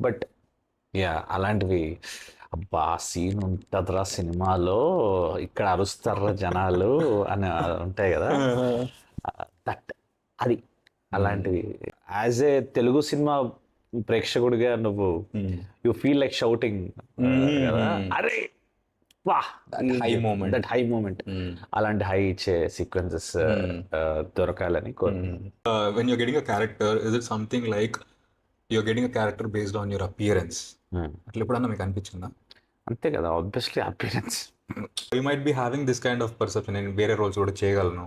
Speaker 2: But అలాంటివి అబ్బా సీన్ ఉంటుందిరా సినిమాలో, ఇక్కడ అరుస్తారా జనాలు అని ఉంటాయి కదా, అది అలాంటివి. యాజ్ ఏ తెలుగు సినిమా ప్రేక్షకుడిగా నువ్వు యూ ఫీల్ లైక్ షౌటింగ్ కదా, అరే వా దట్ హై మూమెంట్. అలాంటి హై ఇచ్చే సీక్వెన్సెస్ దొరకాలని కోరుకుంటున్నాను.
Speaker 1: When you're getting a character, is it something like you're getting a character based on your appearance? అట్లా ఎప్పుడన్నా మీకు అనిపించిందా?
Speaker 2: అంతే కదా, obviously appearance.
Speaker 1: You might be having this kind of perception, నేను వేరే రోల్స్ కూడా చేయగలను,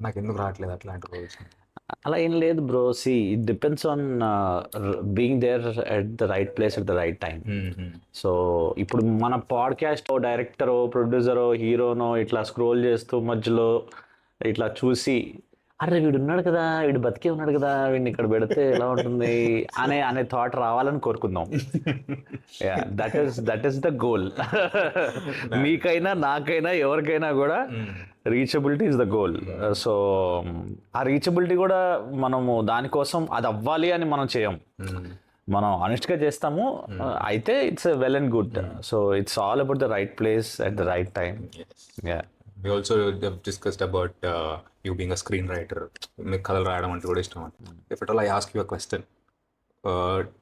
Speaker 1: నాకు ఎందుకు రావట్లేదు అట్లాంటి రోల్స్?
Speaker 2: అలా ఏం లేదు bro. See it depends on being there at the right place at the right time. So ఇప్పుడు మన పాడ్కాస్ట్ డైరెక్టరో ప్రొడ్యూసరో హీరోనో ఇట్లా స్క్రోల్ చేస్తూ మధ్యలో ఇట్లా చూసి అరే వీడు ఉన్నాడు కదా, వీడు బతికే ఉన్నాడు కదా, వీడిని ఇక్కడ పెడితే ఎలా ఉంటుంది అనే థాట్ రావాలని కోరుకుందాం. That is the goal. మీకైనా నాకైనా ఎవరికైనా కూడా reachability is the goal. So ఆ రీచబిలిటీ కూడా మనము దానికోసం అది అవ్వాలి అని మనం చేయం, మనం ఆనెస్ట్గా చేస్తాము. అయితే it's well and good. So it's all about the right place at the right time.
Speaker 1: We also have discussed about you being a screenwriter. మీకు కథలు రాయడం అంటే కూడా ఇష్టం. If at all I ask you a question,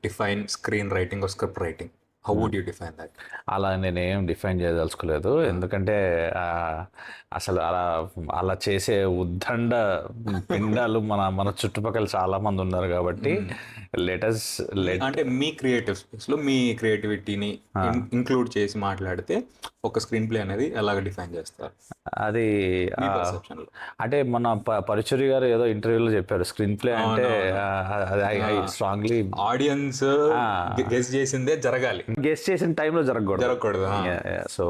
Speaker 1: define screenwriting or script writing, how would you define that?
Speaker 2: అలా నేనేం define చేయదలుచుకోలేదు, ఎందుకంటే అసలు అలా చేసే ఉద్దండ పిండాలు మన చుట్టుపక్కల చాలా మంది ఉన్నారు కాబట్టి
Speaker 1: అంటే మీ క్రియేటివ్ స్పేస్లో మీ క్రియేటివిటీని ఇంక్లూడ్ చేసి మాట్లాడితే ఒక స్క్రీన్ ప్లే అనేది ఎలాగ డిఫైన్ చేస్తారు
Speaker 2: అది. అంటే మన పరుచూరి గారు ఏదో ఇంటర్వ్యూలో చెప్పారు, స్క్రీన్ ప్లే అంటే స్ట్రాంగ్లీ
Speaker 1: ఆడియన్స్ గెస్ చేసిందే జరగాలి,
Speaker 2: గెస్ చేసిన టైంలో జరగకూడదు. So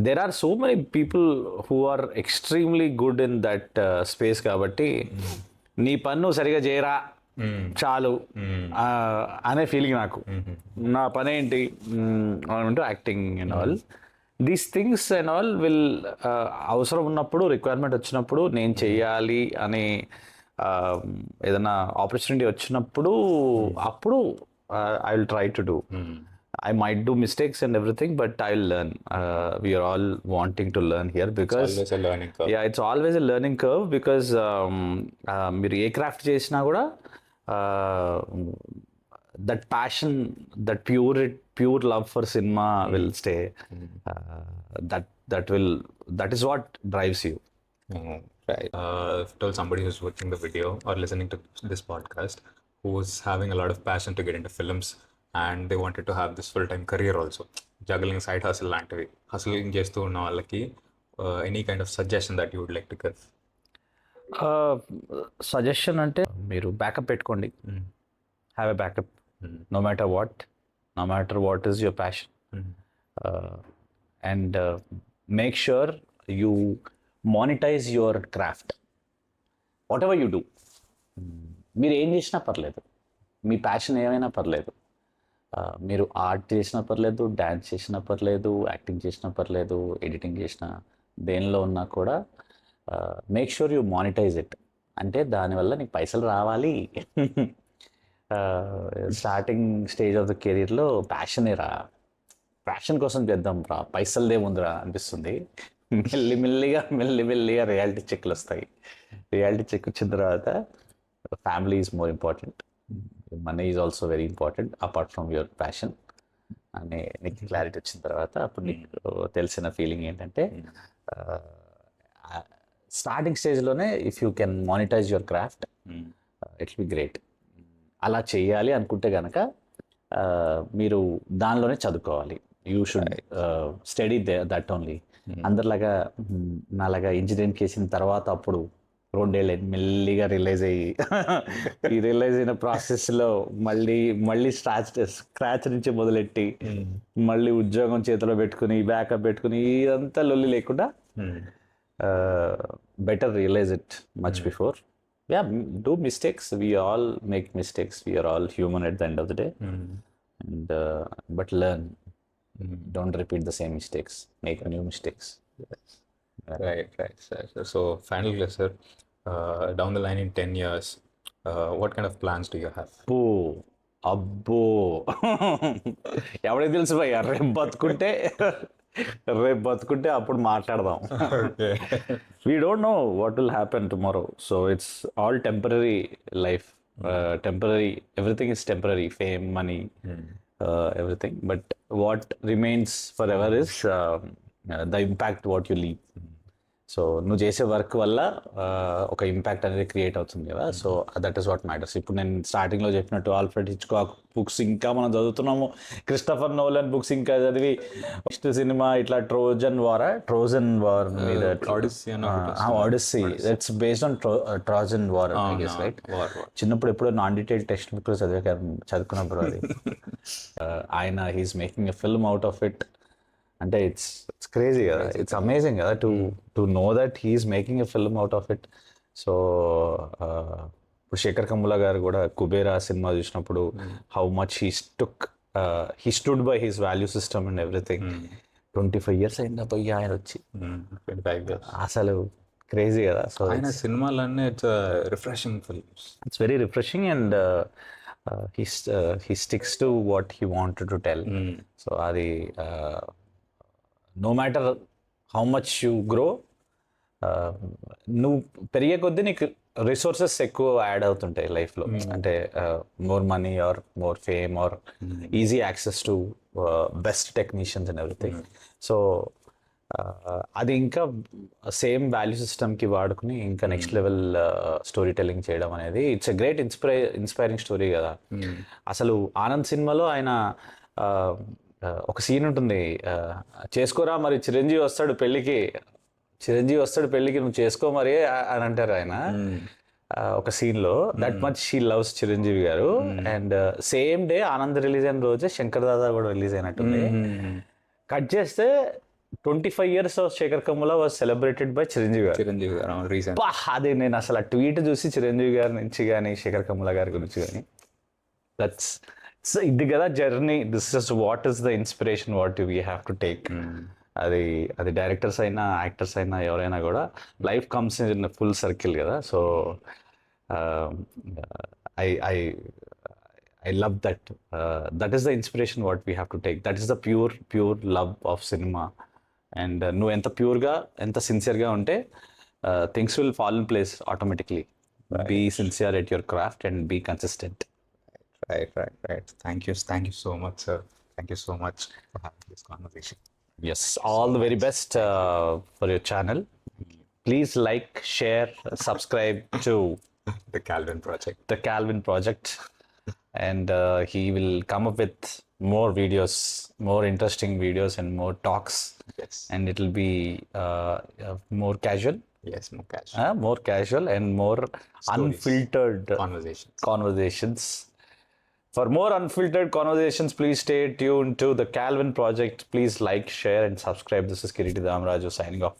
Speaker 2: there are so many people who are extremely good in that space కాబట్టి నీ పన్ను సరిగా చేయరా చాలు అనే ఫీలింగ్ నాకు. నా పని ఏంటి అంటే acting and all these things and all will అవసరం ఉన్నప్పుడు రిక్వైర్మెంట్ వచ్చినప్పుడు నేను చెయ్యాలి అనే ఏదైనా ఆపర్చునిటీ వచ్చినప్పుడు అప్పుడు I will try to do. I might do mistakes and everything, but I'll learn. We are all wanting to learn here because
Speaker 1: it's always a learning curve.
Speaker 2: Yeah, it's always a learning curve because మీరు ఏ craft చేసినా కూడా that passion, that pure love for cinema will stay. That is what drives you.
Speaker 1: Right. If told somebody who's watching the video or listening to this podcast who's having a lot of passion to get into films and they wanted to have this full-time career also, juggling side hustle లాంటివి hustling చేస్తూ ఉన్న వాళ్ళకి any kind of suggestion that you would like to give?
Speaker 2: Suggestion అంటే మీరు backup పెట్టుకోండి. Have a backup no matter what is your passion, and make sure you monetize your craft whatever you do. మీరు ఏం చేసినా పర్లేదు, మీ passion ఏమైనా పర్లేదు, మీరు ఆర్ట్ చేసినా పర్లేదు, డ్యాన్స్ చేసినా పర్లేదు, యాక్టింగ్ చేసినా పర్లేదు, ఎడిటింగ్ చేసినా, దేనిలో ఉన్నా కూడా make sure you monetize it. అంటే దానివల్ల నీకు పైసలు రావాలి. స్టార్టింగ్ స్టేజ్ ఆఫ్ ద కెరీర్లో ప్యాషన్ కోసం చేద్దాం రా, పైసలదే ఉందిరా అనిపిస్తుంది. మెల్లిమెల్లిగా రియాలిటీ చెక్లు వస్తాయి. రియాలిటీ చెక్ వచ్చిన తర్వాత family is more important, money is also very important apart from your passion అనే నీకు క్లారిటీ వచ్చిన తర్వాత అప్పుడు నీకు తెలిసిన ఫీలింగ్ ఏంటంటే స్టార్టింగ్ స్టేజ్లోనే if you can monetise your craft it will be great. అలా చేయాలి అనుకుంటే కనుక మీరు దానిలోనే చదువుకోవాలి. You should study that only. అందరిలాగా నాలాగా ఇంజనీరింగ్ చేసిన తర్వాత అప్పుడు 2 ఏళ్ళు మెల్లిగా రిలైజ్ అయిన ప్రాసెస్లో మళ్ళీ స్క్రాచ్ నుంచి మొదలెట్టి మళ్ళీ ఉద్యోగం చేతిలో పెట్టుకుని బ్యాకప్ పెట్టుకుని ఇదంతా లొల్లి లేకుండా better realize it much before. Do mistakes, we all make mistakes, we are all human at the end of the day, and but learn, don't repeat the same mistakes, make new mistakes.
Speaker 1: Right, sir. So finally, sir, down the line in 10 years, what kind of plans do you have?
Speaker 2: అబ్బో ఎవరికి తెలుసు భయ్యా, రేపు బతుకుంటే అప్పుడు మాట్లాడదాం. We don't know what will happen tomorrow. So it's all temporary life, temporary, everything is temporary, fame, money, everything, but what remains forever is the impact what you leave. So నువ్వు చేసే వర్క్ వల్ల ఒక impact అనేది create అవుతుంది కదా. So that is what matters. ఇప్పుడు నేను స్టార్టింగ్లో చెప్పినట్టు ఆల్ఫ్రెడ్ హిచ్కాక్ బుక్స్ ఇంకా మనం చదువుతున్నాము, క్రిస్టఫర్ నోలన్ బుక్స్ ఇంకా చదివి నెక్స్ట్ సినిమా ఇట్లా ట్రోజన్ వార్ మీద Odyssey that's based on Trojan war I guess, right? చిన్నప్పుడు ఎప్పుడో నాన్ డీటెయిల్ టెక్స్ట్ బుక్లో చదువుకున్నప్పుడు అది ఆయన he's making a film out of it అంటే ఇట్స్ క్రేజీ కదా, ఇట్స్ అమేజింగ్ కదా to know that he's making a film out of it. So ఇప్పుడు శేఖర్ కమ్ముల గారు కూడా కుబేరా సినిమా చూసినప్పుడు how much he stood by his value system and everything. 25 years అయిందా పోయి ఆయన వచ్చి,
Speaker 1: 25 years.
Speaker 2: అసలు క్రేజీ కదా. సో
Speaker 1: ఆయన సినిమాలన్నీ it's refreshing films.
Speaker 2: It's very refreshing and he sticks to what he wanted to tell. So అది no matter how much you grow, నువ్వు పెరిగే కొద్దీ నీకు రిసోర్సెస్ ఎక్కువ యాడ్ అవుతుంటాయి లైఫ్లో. అంటే more money or more fame or easy access to best technicians and everything. So అది ఇంకా సేమ్ వాల్యూ సిస్టమ్కి వాడుకుని ఇంకా నెక్స్ట్ లెవెల్ స్టోరీ టెల్లింగ్ చేయడం అనేది it's a great inspiring story కదా. అసలు ఆనంద్ సినిమాలో ఆయన ఒక సీన్ ఉంటుంది, చేసుకోరా మరి చిరంజీవి వస్తాడు పెళ్ళికి నువ్వు చేసుకో మరి అని అంటారు ఆయన ఒక సీన్లో. That much she loves Chiranjeevi గారు. And same day Anand release అయిన రోజే శంకర్ దాదా కూడా రిలీజ్ అయినట్టుంది. కట్ చేస్తే 25 years of Shekhar Kammula was celebrated by Chiranjeevi garu. అది నేను అసలు ఆ ట్వీట్ చూసి చిరంజీవి గారి నుంచి కానీ శేఖర్ కమ్ముల గారి గురించి కానీ దట్స్ ఇది కదా journey. This is what is the inspiration what we have to take. అది డైరెక్టర్స్ అయినా యాక్టర్స్ అయినా ఎవరైనా కూడా life comes in full circle కదా. So I love that. That is the inspiration what we have to take. That is the pure love of cinema. And నువ్వు ఎంత ప్యూర్గా ఎంత సిన్సియర్గా ఉంటే things will fall in place automatically. Be sincere at your craft and be consistent.
Speaker 1: Right. Thank you so much, sir. Thank you so much for having this conversation.
Speaker 2: Yes, all the very best for your channel. Please like, share, subscribe to
Speaker 1: The Calvin Project. And
Speaker 2: he will come up with more videos, more interesting videos and more talks.
Speaker 1: Yes.
Speaker 2: And it will be more casual.
Speaker 1: Yes, more casual.
Speaker 2: And more
Speaker 1: Stories.
Speaker 2: Unfiltered conversations. For more unfiltered conversations, please stay tuned to The Calvin Project. Please like, share and subscribe. This is Kiriti Damaraju signing off.